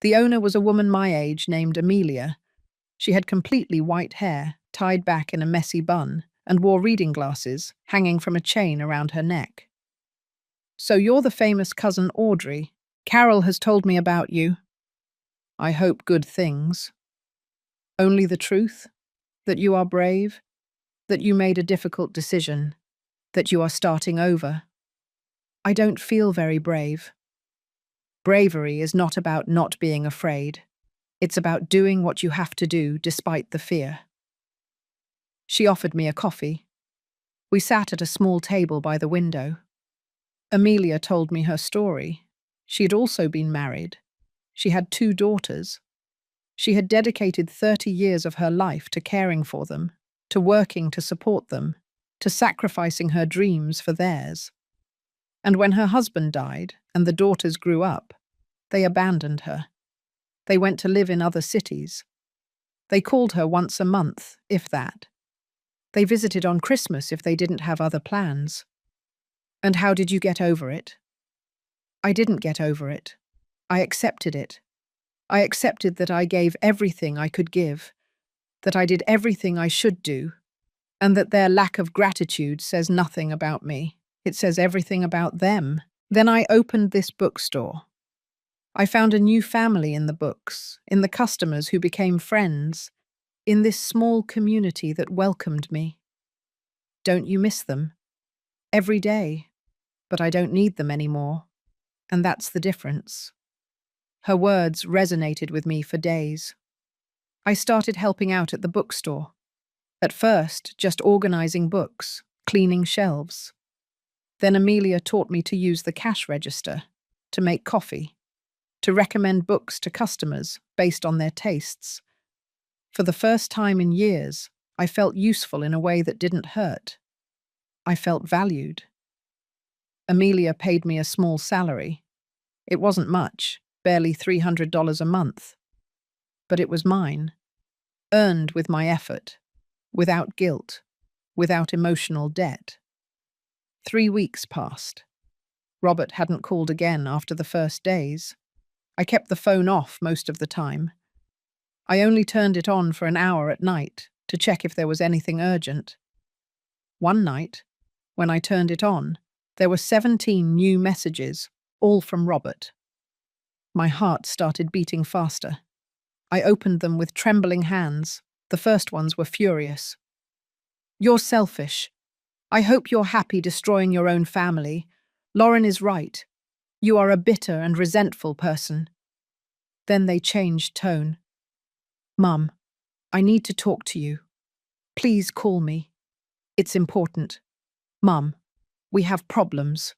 The owner was a woman my age named Amelia. She had completely white hair, tied back in a messy bun, and wore reading glasses, hanging from a chain around her neck. So you're the famous cousin Audrey. Carol has told me about you. I hope good things. Only the truth? That you are brave? That you made a difficult decision? That you are starting over? I don't feel very brave. Bravery is not about not being afraid. It's about doing what you have to do despite the fear. She offered me a coffee. We sat at a small table by the window. Amelia told me her story. She had also been married. She had 2 daughters. She had dedicated 30 years of her life to caring for them, to working to support them, to sacrificing her dreams for theirs. And when her husband died and the daughters grew up, they abandoned her. They went to live in other cities. They called her once a month, if that. They visited on Christmas if they didn't have other plans. And how did you get over it? I didn't get over it. I accepted it. I accepted that I gave everything I could give, that I did everything I should do, and that their lack of gratitude says nothing about me. It says everything about them. Then I opened this bookstore. I found a new family in the books, in the customers who became friends, in this small community that welcomed me. Don't you miss them? Every day. But I don't need them anymore. And that's the difference. Her words resonated with me for days. I started helping out at the bookstore. At first, just organizing books, cleaning shelves. Then Amelia taught me to use the cash register, to make coffee, to recommend books to customers based on their tastes. For the first time in years, I felt useful in a way that didn't hurt. I felt valued. Amelia paid me a small salary. It wasn't much, barely $300 a month. But it was mine, earned with my effort, without guilt, without emotional debt. 3 weeks passed. Robert hadn't called again after the first days. I kept the phone off most of the time. I only turned it on for an hour at night to check if there was anything urgent. One night, when I turned it on, there were 17 new messages, all from Robert. My heart started beating faster. I opened them with trembling hands. The first ones were furious. "You're selfish. I hope you're happy destroying your own family. Lauren is right. You are a bitter and resentful person." Then they changed tone. "Mum, I need to talk to you. Please call me. It's important. Mum, we have problems."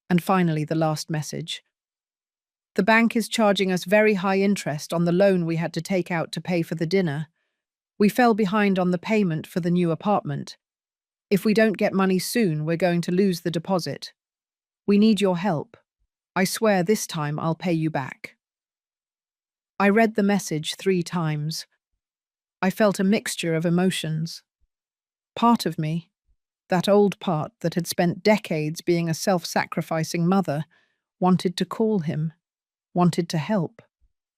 And finally, the last message. "The bank is charging us very high interest on the loan we had to take out to pay for the dinner. We fell behind on the payment for the new apartment. If we don't get money soon, we're going to lose the deposit. We need your help. I swear this time I'll pay you back." I read the message 3 times. I felt a mixture of emotions. Part of me, that old part that had spent decades being a self-sacrificing mother, wanted to call him, wanted to help,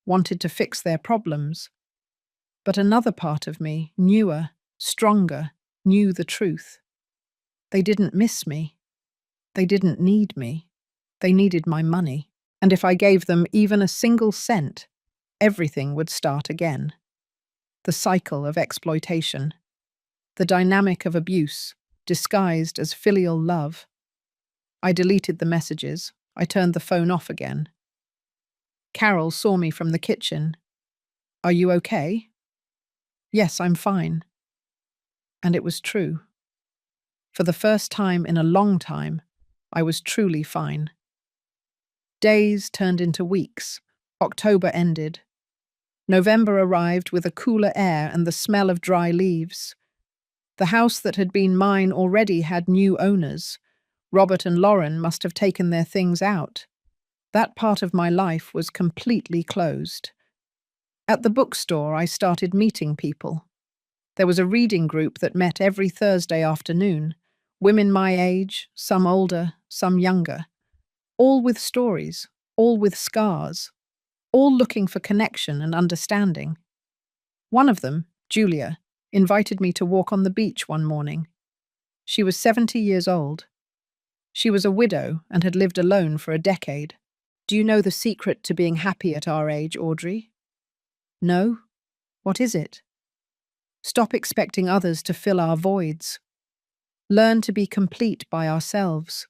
wanted to fix their problems. But another part of me, newer, stronger, knew the truth. They didn't miss me. They didn't need me. They needed my money. And if I gave them even a single cent, everything would start again. The cycle of exploitation. The dynamic of abuse, disguised as filial love. I deleted the messages. I turned the phone off again. Carol saw me from the kitchen. "Are you okay?" "Yes, I'm fine." And it was true. For the first time in a long time, I was truly fine. Days turned into weeks. October ended. November arrived with a cooler air and the smell of dry leaves. The house that had been mine already had new owners. Robert and Lauren must have taken their things out. That part of my life was completely closed. At the bookstore, I started meeting people. There was a reading group that met every Thursday afternoon. Women my age, some older, some younger. All with stories, all with scars, all looking for connection and understanding. One of them, Julia, invited me to walk on the beach one morning. She was 70 years old. She was a widow and had lived alone for a decade. "Do you know the secret to being happy at our age, Audrey?" "No? What is it?" "Stop expecting others to fill our voids. Learn to be complete by ourselves.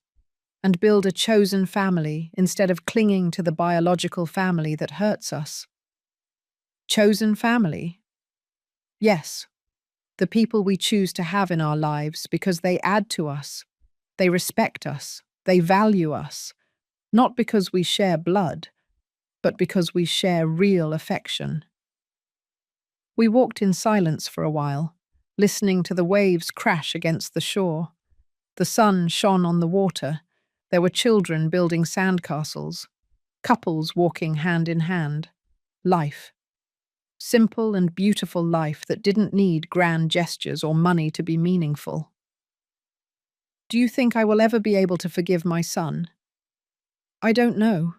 And build a chosen family instead of clinging to the biological family that hurts us." Chosen family? Yes. The people we choose to have in our lives because they add to us. They respect us. They value us. Not because we share blood, but because we share real affection. We walked in silence for a while, listening to the waves crash against the shore. The sun shone on the water, There were children building sandcastles, couples walking hand in hand. Life. Simple and beautiful life that didn't need grand gestures or money to be meaningful. Do you think I will ever be able to forgive my son? I don't know.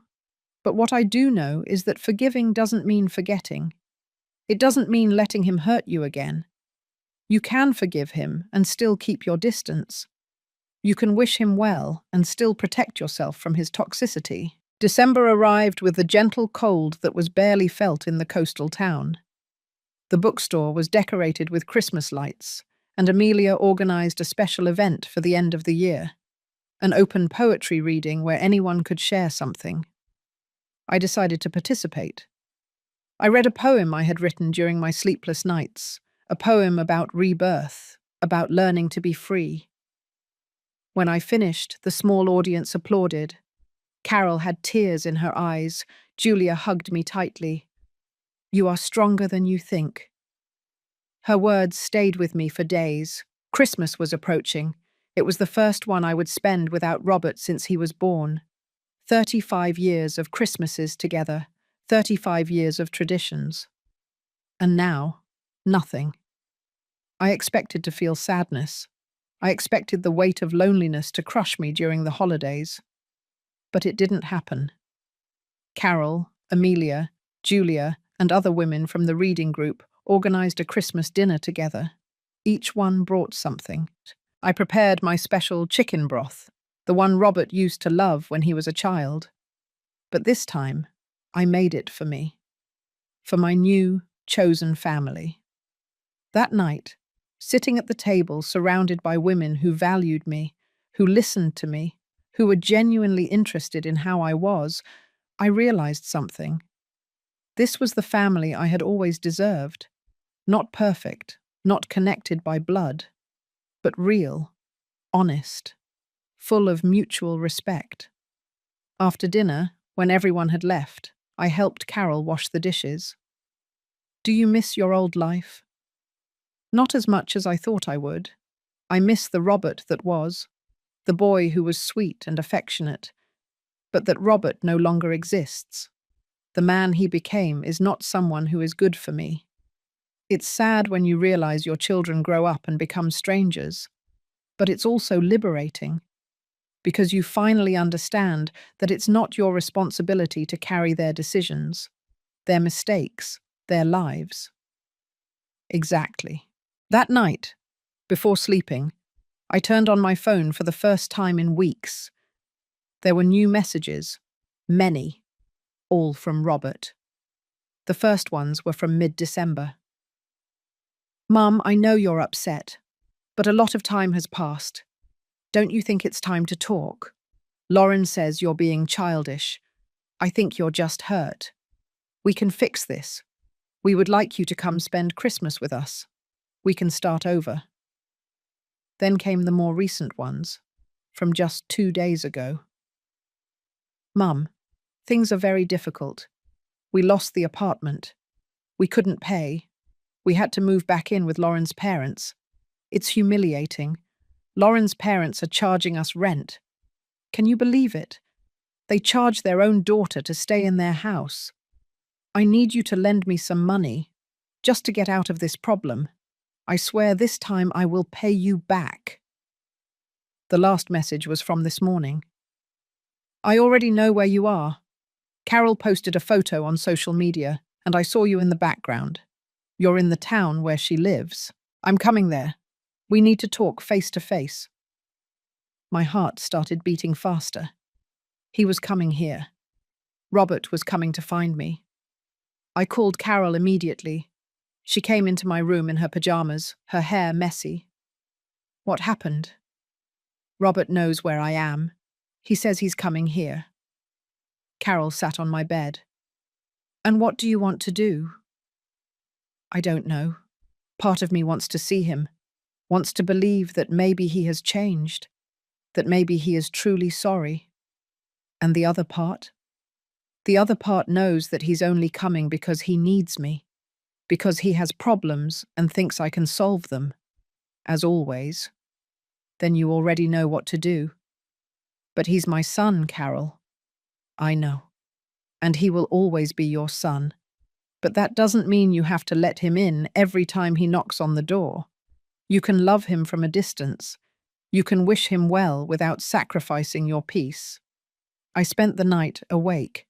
But what I do know is that forgiving doesn't mean forgetting. It doesn't mean letting him hurt you again. You can forgive him and still keep your distance. You can wish him well and still protect yourself from his toxicity. December arrived with the gentle cold that was barely felt in the coastal town. The bookstore was decorated with Christmas lights, and Amelia organized a special event for the end of the year, an open poetry reading where anyone could share something. I decided to participate. I read a poem I had written during my sleepless nights, a poem about rebirth, about learning to be free. When I finished, the small audience applauded. Carol had tears in her eyes. Julia hugged me tightly. "You are stronger than you think." Her words stayed with me for days. Christmas was approaching. It was the first one I would spend without Robert since he was born. 35 years of Christmases together, 35 years of traditions. And now, nothing. I expected to feel sadness. I expected the weight of loneliness to crush me during the holidays. But it didn't happen. Carol, Amelia, Julia, and other women from the reading group organized a Christmas dinner together. Each one brought something. I prepared my special chicken broth, the one Robert used to love when he was a child. But this time, I made it for me, for my new, chosen family. That night, sitting at the table surrounded by women who valued me, who listened to me, who were genuinely interested in how I was, I realized something. This was the family I had always deserved. Not perfect, not connected by blood, but real, honest, full of mutual respect. After dinner, when everyone had left, I helped Carol wash the dishes. Do you miss your old life? Not as much as I thought I would. I miss the Robert that was, the boy who was sweet and affectionate, but that Robert no longer exists. The man he became is not someone who is good for me. It's sad when you realize your children grow up and become strangers, but it's also liberating, because you finally understand that it's not your responsibility to carry their decisions, their mistakes, their lives. Exactly. That night, before sleeping, I turned on my phone for the first time in weeks. There were new messages, many, all from Robert. The first ones were from mid-December. "Mum, I know you're upset, but a lot of time has passed. Don't you think it's time to talk? Lauren says you're being childish. I think you're just hurt. We can fix this. We would like you to come spend Christmas with us. We can start over." Then came the more recent ones, from just 2 days ago. "Mum, things are very difficult. We lost the apartment. We couldn't pay. We had to move back in with Lauren's parents. It's humiliating. Lauren's parents are charging us rent. Can you believe it? They charge their own daughter to stay in their house. I need you to lend me some money, just to get out of this problem. I swear this time I will pay you back." The last message was from this morning. "I already know where you are. Carol posted a photo on social media, and I saw you in the background. You're in the town where she lives. I'm coming there. We need to talk face to face." My heart started beating faster. He was coming here. Robert was coming to find me. I called Carol immediately. She came into my room in her pajamas, her hair messy. "What happened?" "Robert knows where I am. He says he's coming here." Carol sat on my bed. "And what do you want to do?" "I don't know. Part of me wants to see him, wants to believe that maybe he has changed, that maybe he is truly sorry. And the other part? The other part knows that he's only coming because he needs me, because he has problems and thinks I can solve them. As always. Then you already know what to do." But he's my son, Carol. I know. And he will always be your son. But that doesn't mean you have to let him in every time he knocks on the door. You can love him from a distance. You can wish him well without sacrificing your peace. I spent the night awake,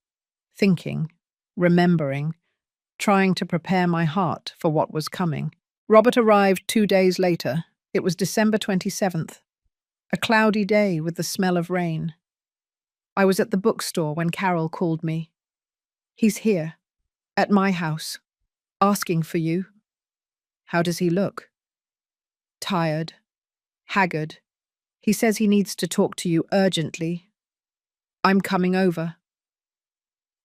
thinking, remembering, trying to prepare my heart for what was coming. Robert arrived 2 days later. It was December 27th, a cloudy day with the smell of rain. I was at the bookstore when Carol called me. He's here, at my house, asking for you. How does he look? Tired, haggard. He says he needs to talk to you urgently. I'm coming over.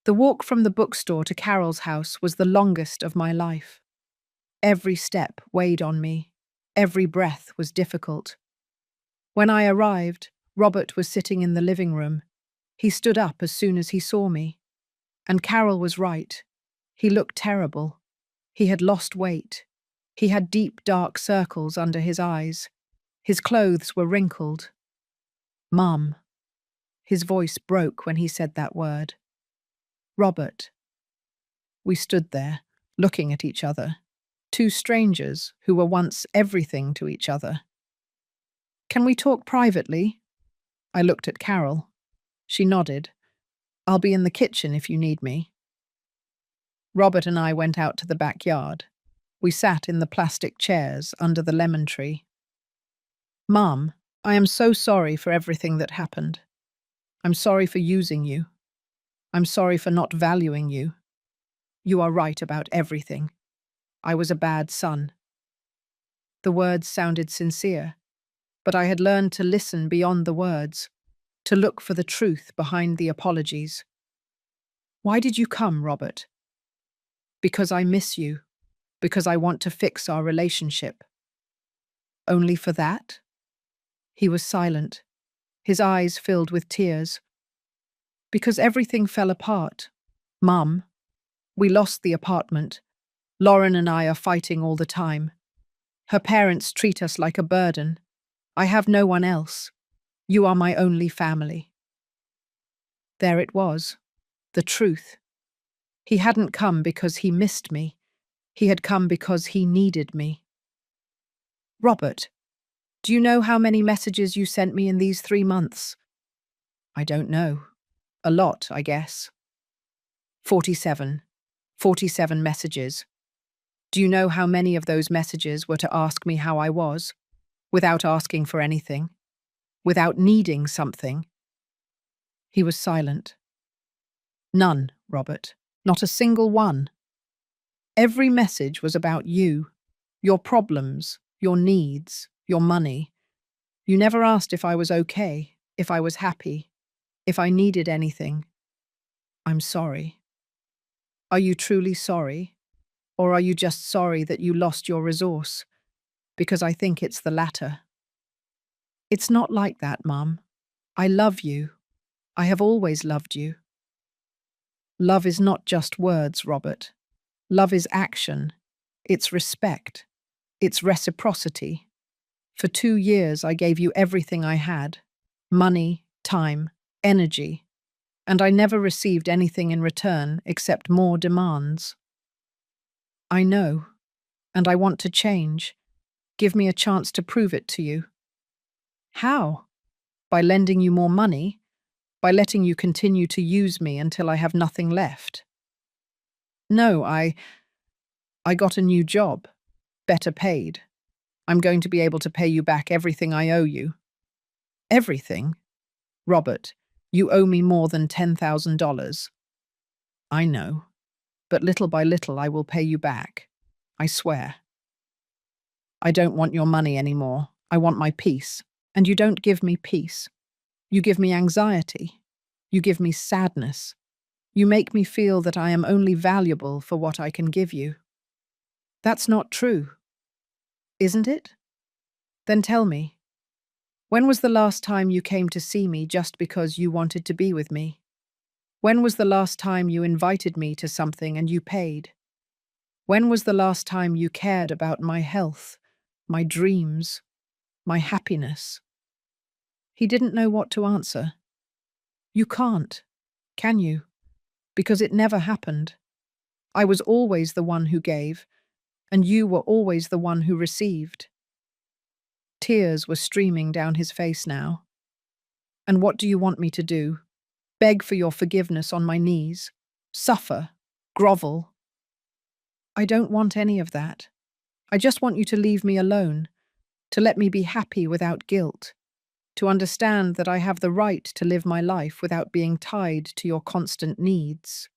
The walk from the bookstore to Carol's house was the longest of my life. Every step weighed on me. Every breath was difficult. When I arrived, Robert was sitting in the living room. He stood up as soon as he saw me. And Carol was right. He looked terrible. He had lost weight. He had deep, dark circles under his eyes. His clothes were wrinkled. Mum. His voice broke when he said that word. Robert. We stood there, looking at each other. Two strangers who were once everything to each other. Can we talk privately? I looked at Carol. She nodded. I'll be in the kitchen if you need me. Robert and I went out to the backyard. We sat in the plastic chairs under the lemon tree. Mum, I am so sorry for everything that happened. I'm sorry for using you. I'm sorry for not valuing you. You are right about everything. I was a bad son. The words sounded sincere, but I had learned to listen beyond the words, to look for the truth behind the apologies. Why did you come, Robert? Because I miss you, because I want to fix our relationship. Only for that? He was silent, his eyes filled with tears. Because everything fell apart. Mum, we lost the apartment. Lauren and I are fighting all the time. Her parents treat us like a burden. I have no one else. You are my only family. There it was, the truth. He hadn't come because he missed me. He had come because he needed me. Robert, do you know how many messages you sent me in these 3 months? I don't know. A lot, I guess. 47. 47 messages. Do you know how many of those messages were to ask me how I was, without asking for anything, without needing something? He was silent. None, Robert. Not a single one. Every message was about you, your problems, your needs, your money. You never asked if I was okay, if I was happy, if I needed anything. I'm sorry. Are you truly sorry? Or are you just sorry that you lost your resource? Because I think it's the latter. It's not like that, Mum. I love you. I have always loved you. Love is not just words, Robert. Love is action. It's respect. It's reciprocity. For 2 years, I gave you everything I had. Money, time, energy. And I never received anything in return except more demands. I know, and I want to change. Give me a chance to prove it to you. How? By lending you more money? By letting you continue to use me until I have nothing left? No, I got a new job, better paid. I'm going to be able to pay you back everything I owe you. Everything? Robert, you owe me more than $10,000. I know, but little by little I will pay you back. I swear. I don't want your money anymore. I want my peace. And you don't give me peace. You give me anxiety. You give me sadness. You make me feel that I am only valuable for what I can give you. That's not true. Isn't it? Then tell me. When was the last time you came to see me just because you wanted to be with me? When was the last time you invited me to something and you paid? When was the last time you cared about my health, my dreams, my happiness? He didn't know what to answer. You can't, can you? Because it never happened. I was always the one who gave, and you were always the one who received. Tears were streaming down his face now. And what do you want me to do? Beg for your forgiveness on my knees? Suffer? Grovel? I don't want any of that. I just want you to leave me alone, to let me be happy without guilt, to understand that I have the right to live my life without being tied to your constant needs.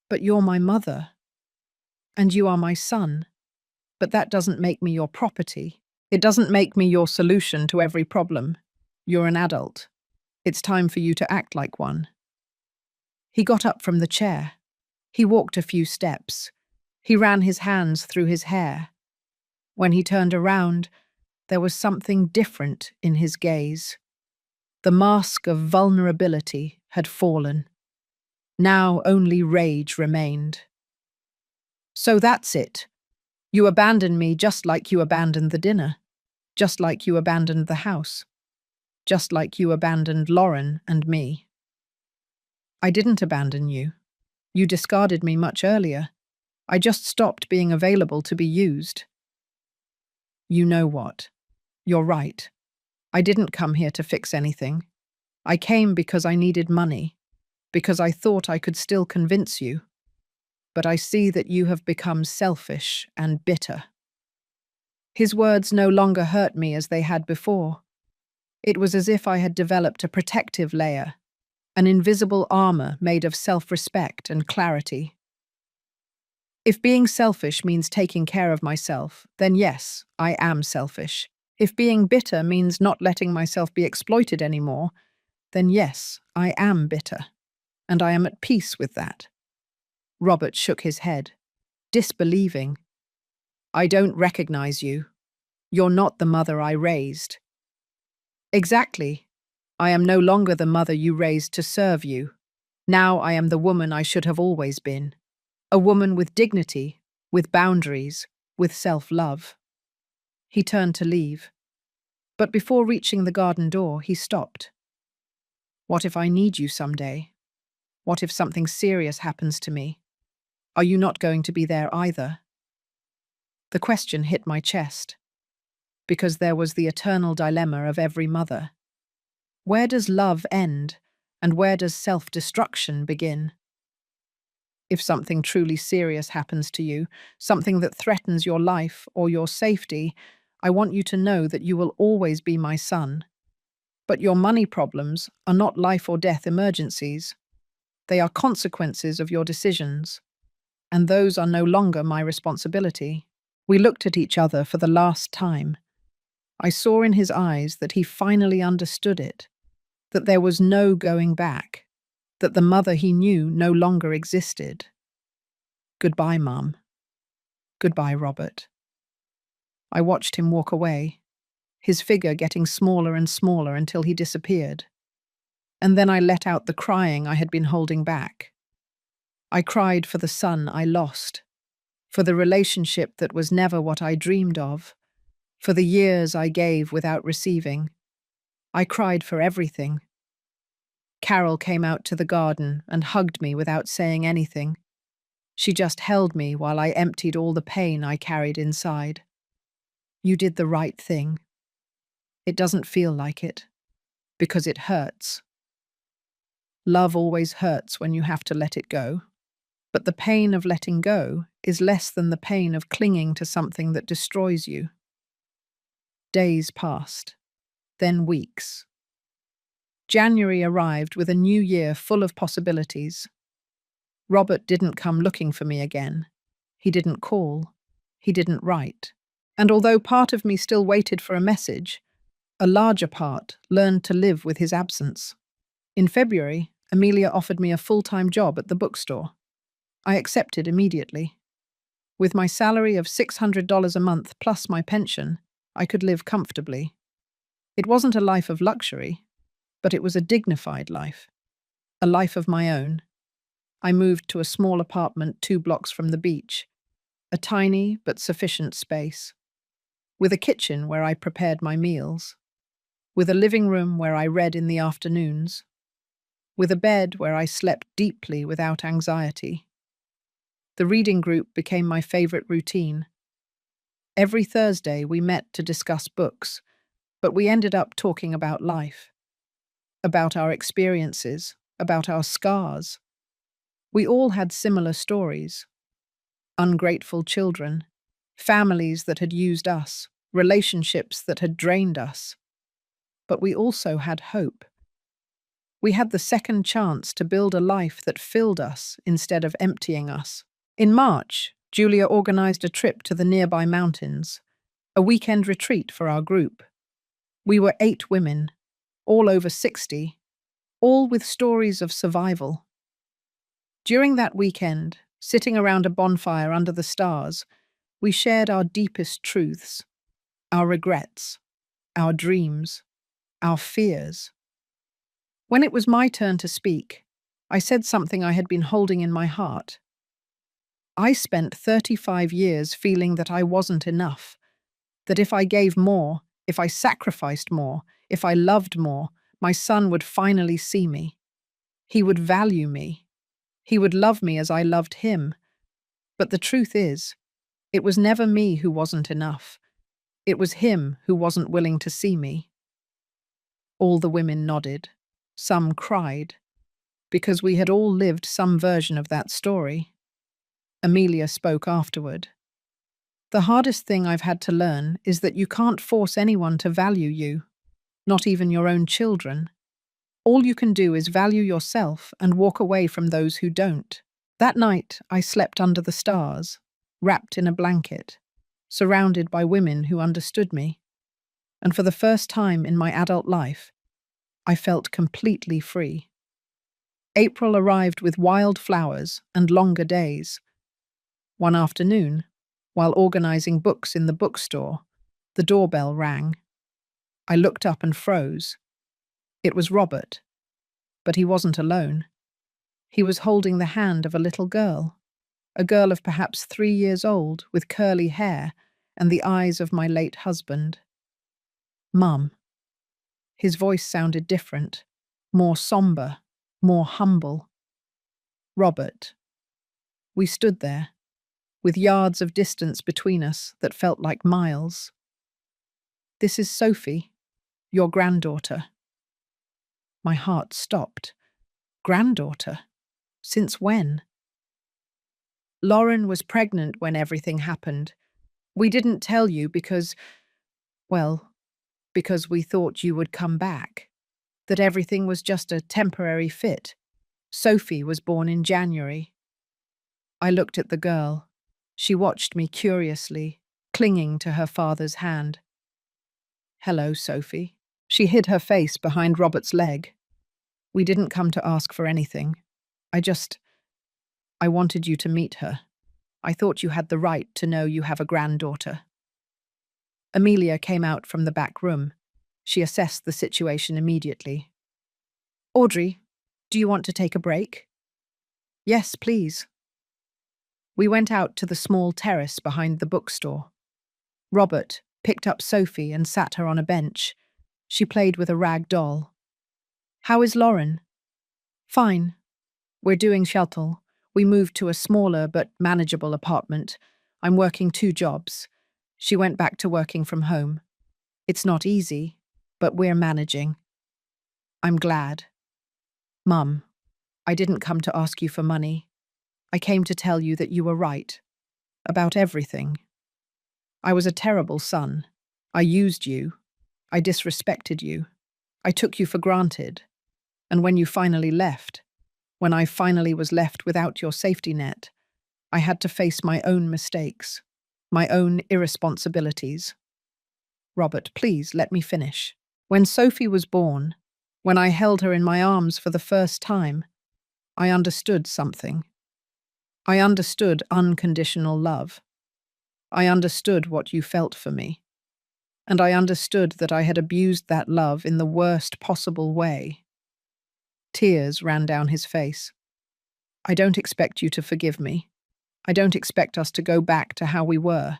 But you're my mother, and you are my son, but that doesn't make me your property. It doesn't make me your solution to every problem. You're an adult. It's time for you to act like one. He got up from the chair. He walked a few steps. He ran his hands through his hair. When he turned around, there was something different in his gaze. The mask of vulnerability had fallen. Now only rage remained. So that's it. You abandoned me just like you abandoned the dinner, just like you abandoned the house, just like you abandoned Lauren and me. I didn't abandon you. You discarded me much earlier. I just stopped being available to be used. You know what? You're right. I didn't come here to fix anything. I came because I needed money, because I thought I could still convince you. But I see that you have become selfish and bitter. His words no longer hurt me as they had before. It was as if I had developed a protective layer, an invisible armor made of self-respect and clarity. If being selfish means taking care of myself, then yes, I am selfish. If being bitter means not letting myself be exploited anymore, then yes, I am bitter. And I am at peace with that. Robert shook his head, disbelieving. I don't recognize you. You're not the mother I raised. Exactly. I am no longer the mother you raised to serve you. Now I am the woman I should have always been. A woman with dignity, with boundaries, with self-love. He turned to leave. But before reaching the garden door, he stopped. What if I need you someday? What if something serious happens to me? Are you not going to be there either? The question hit my chest, because there was the eternal dilemma of every mother. Where does love end, and where does self-destruction begin? If something truly serious happens to you, something that threatens your life or your safety, I want you to know that you will always be my son. But your money problems are not life or death emergencies. They are consequences of your decisions, and those are no longer my responsibility. We looked at each other for the last time. I saw in his eyes that he finally understood it, that there was no going back, that the mother he knew no longer existed. Goodbye, Mum. Goodbye, Robert. I watched him walk away, his figure getting smaller and smaller until he disappeared. And then I let out the crying I had been holding back. I cried for the son I lost, for the relationship that was never what I dreamed of, for the years I gave without receiving. I cried for everything. Carol came out to the garden and hugged me without saying anything. She just held me while I emptied all the pain I carried inside. You did the right thing. It doesn't feel like it, because it hurts. Love always hurts when you have to let it go. But the pain of letting go is less than the pain of clinging to something that destroys you. Days passed, then weeks. January arrived with a new year full of possibilities. Robert didn't come looking for me again. He didn't call. He didn't write. And although part of me still waited for a message, a larger part learned to live with his absence. In February, Amelia offered me a full-time job at the bookstore. I accepted immediately. With my salary of $600 a month plus my pension, I could live comfortably. It wasn't a life of luxury, but it was a dignified life, a life of my own. I moved to a small apartment 2 blocks from the beach, a tiny but sufficient space, with a kitchen where I prepared my meals, with a living room where I read in the afternoons, with a bed where I slept deeply without anxiety. The reading group became my favorite routine. Every Thursday we met to discuss books, but we ended up talking about life, about our experiences, about our scars. We all had similar stories: ungrateful children, families that had used us, relationships that had drained us. But we also had hope. We had the second chance to build a life that filled us instead of emptying us. In March, Julia organized a trip to the nearby mountains, a weekend retreat for our group. We were 8 women, all over 60, all with stories of survival. During that weekend, sitting around a bonfire under the stars, we shared our deepest truths, our regrets, our dreams, our fears. When it was my turn to speak, I said something I had been holding in my heart. I spent 35 years feeling that I wasn't enough, that if I gave more, if I sacrificed more, if I loved more, my son would finally see me. He would value me. He would love me as I loved him. But the truth is, it was never me who wasn't enough. It was him who wasn't willing to see me. All the women nodded. Some cried, because we had all lived some version of that story. Amelia spoke afterward. The hardest thing I've had to learn is that you can't force anyone to value you, not even your own children. All you can do is value yourself and walk away from those who don't. That night, I slept under the stars, wrapped in a blanket, surrounded by women who understood me. And for the first time in my adult life, I felt completely free. April arrived with wild flowers and longer days. One afternoon, while organizing books in the bookstore, the doorbell rang. I looked up and froze. It was Robert, but he wasn't alone. He was holding the hand of a little girl, a girl of perhaps 3 years old with curly hair and the eyes of my late husband. Mum. His voice sounded different, more somber, more humble. Robert. We stood there, with yards of distance between us that felt like miles. This is Sophie, your granddaughter. My heart stopped. Granddaughter? Since when? Lauren was pregnant when everything happened. We didn't tell you because, well, because we thought you would come back, that everything was just a temporary fit. Sophie was born in January. I looked at the girl. She watched me curiously, clinging to her father's hand. Hello, Sophie. She hid her face behind Robert's leg. We didn't come to ask for anything. I wanted you to meet her. I thought you had the right to know you have a granddaughter. Amelia came out from the back room. She assessed the situation immediately. Audrey, do you want to take a break? Yes, please. We went out to the small terrace behind the bookstore. Robert picked up Sophie and sat her on a bench. She played with a rag doll. How is Lauren? Fine. We're doing shuttle. We moved to a smaller but manageable apartment. I'm working 2 jobs. She went back to working from home. It's not easy, but we're managing. I'm glad. Mum, I didn't come to ask you for money. I came to tell you that you were right. About everything. I was a terrible son. I used you. I disrespected you. I took you for granted. And when you finally left, when I finally was left without your safety net, I had to face my own mistakes, my own irresponsibilities. Robert, please let me finish. When Sophie was born, when I held her in my arms for the first time, I understood something. I understood unconditional love. I understood what you felt for me. And I understood that I had abused that love in the worst possible way. Tears ran down his face. I don't expect you to forgive me. I don't expect us to go back to how we were.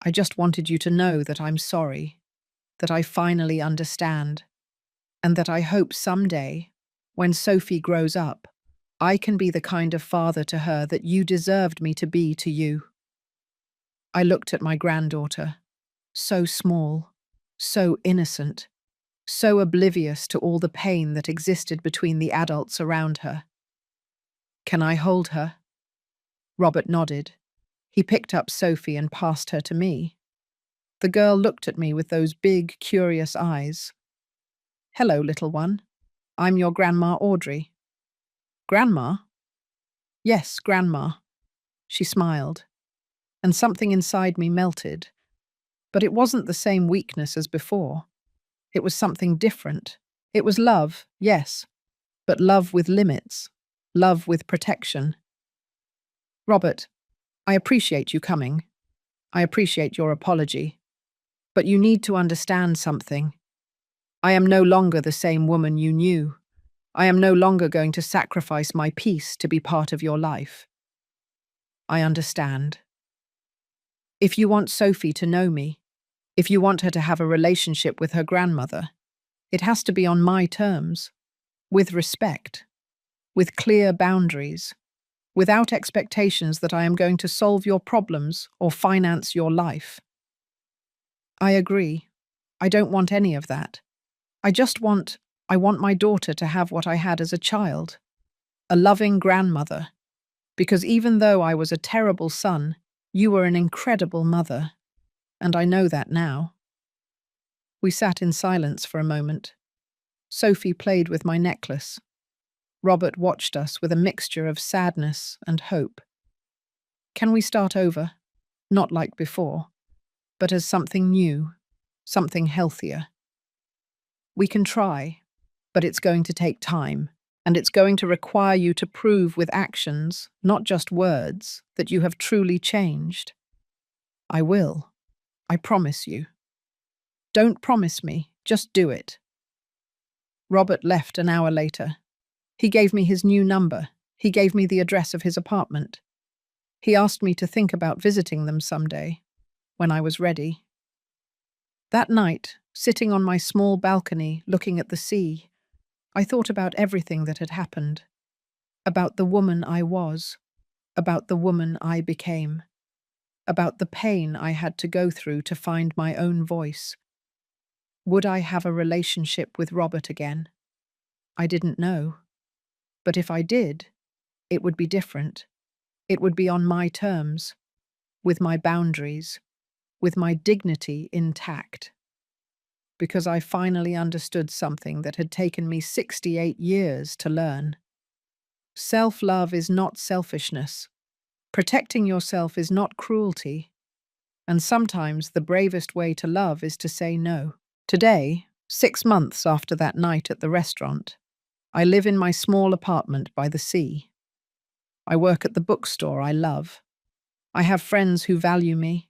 I just wanted you to know that I'm sorry, that I finally understand, and that I hope someday, When Sophie grows up, I can be the kind of father to her that you deserved me to be to you. I looked at my granddaughter, so small, so innocent, so oblivious to all the pain that existed between the adults around her. Can I hold her? Robert nodded. He picked up Sophie and passed her to me. The girl looked at me with those big, curious eyes. Hello, little one. I'm your Grandma Audrey. Grandma? Yes, Grandma. She smiled, and something inside me melted. But it wasn't the same weakness as before. It was something different. It was love, yes, but love with limits, love with protection. Robert, I appreciate you coming. I appreciate your apology. But you need to understand something. I am no longer the same woman you knew. I am no longer going to sacrifice my peace to be part of your life. I understand. If you want Sophie to know me, if you want her to have a relationship with her grandmother, it has to be on my terms, with respect, with clear boundaries, without expectations that I am going to solve your problems or finance your life. I agree. I don't want any of that. I want my daughter to have what I had as a child, a loving grandmother, because even though I was a terrible son, you were an incredible mother, and I know that now. We sat in silence for a moment. Sophie played with my necklace. Robert watched us with a mixture of sadness and hope. Can we start over? Not like before, but as something new, something healthier. We can try, but it's going to take time, and it's going to require you to prove with actions, not just words, that you have truly changed. I will. I promise you. Don't promise me, just do it. Robert left an hour later. He gave me his new number. He gave me the address of his apartment. He asked me to think about visiting them someday, when I was ready. That night, sitting on my small balcony looking at the sea, I thought about everything that had happened, about the woman I was, about the woman I became, about the pain I had to go through to find my own voice. Would I have a relationship with Robert again? I didn't know. But if I did, it would be different. It would be on my terms, with my boundaries, with my dignity intact. Because I finally understood something that had taken me 68 years to learn. Self-love is not selfishness. Protecting yourself is not cruelty. And sometimes the bravest way to love is to say no. Today, 6 months after that night at the restaurant, I live in my small apartment by the sea. I work at the bookstore I love. I have friends who value me.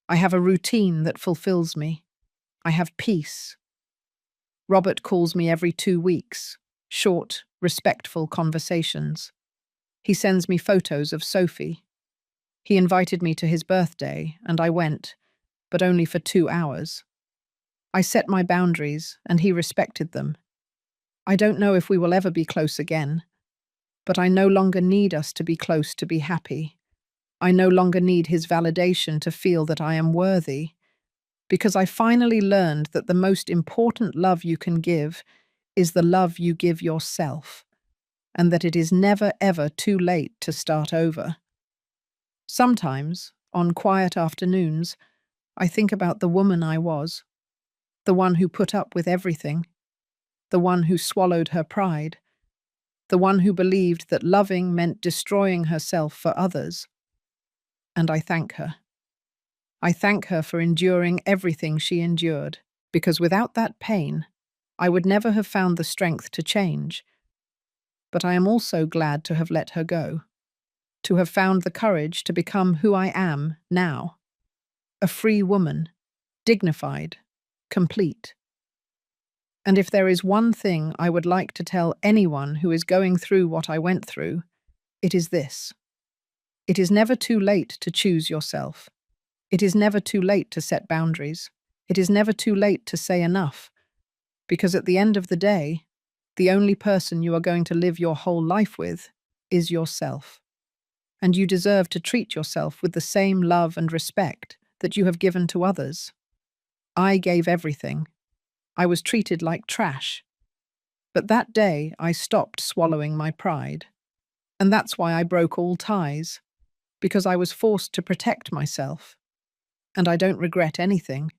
I have a routine that fulfills me. I have peace. Robert calls me every 2 weeks, short, respectful conversations. He sends me photos of Sophie. He invited me to his birthday, and I went, but only for 2 hours. I set my boundaries, and he respected them. I don't know if we will ever be close again, but I no longer need us to be close to be happy. I no longer need his validation to feel that I am worthy, because I finally learned that the most important love you can give is the love you give yourself, and that it is never ever too late to start over. Sometimes, on quiet afternoons, I think about the woman I was, the one who put up with everything, the one who swallowed her pride, the one who believed that loving meant destroying herself for others. And I thank her. I thank her for enduring everything she endured, because without that pain, I would never have found the strength to change. But I am also glad to have let her go, to have found the courage to become who I am now, a free woman, dignified, complete. And if there is one thing I would like to tell anyone who is going through what I went through, it is this. It is never too late to choose yourself. It is never too late to set boundaries. It is never too late to say enough. Because at the end of the day, The only person you are going to live your whole life with is yourself. And you deserve to treat yourself with the same love and respect that you have given to others. I gave everything. I was treated like trash. But that day, I stopped swallowing my pride. And that's why I broke all ties, because I was forced to protect myself. And I don't regret anything.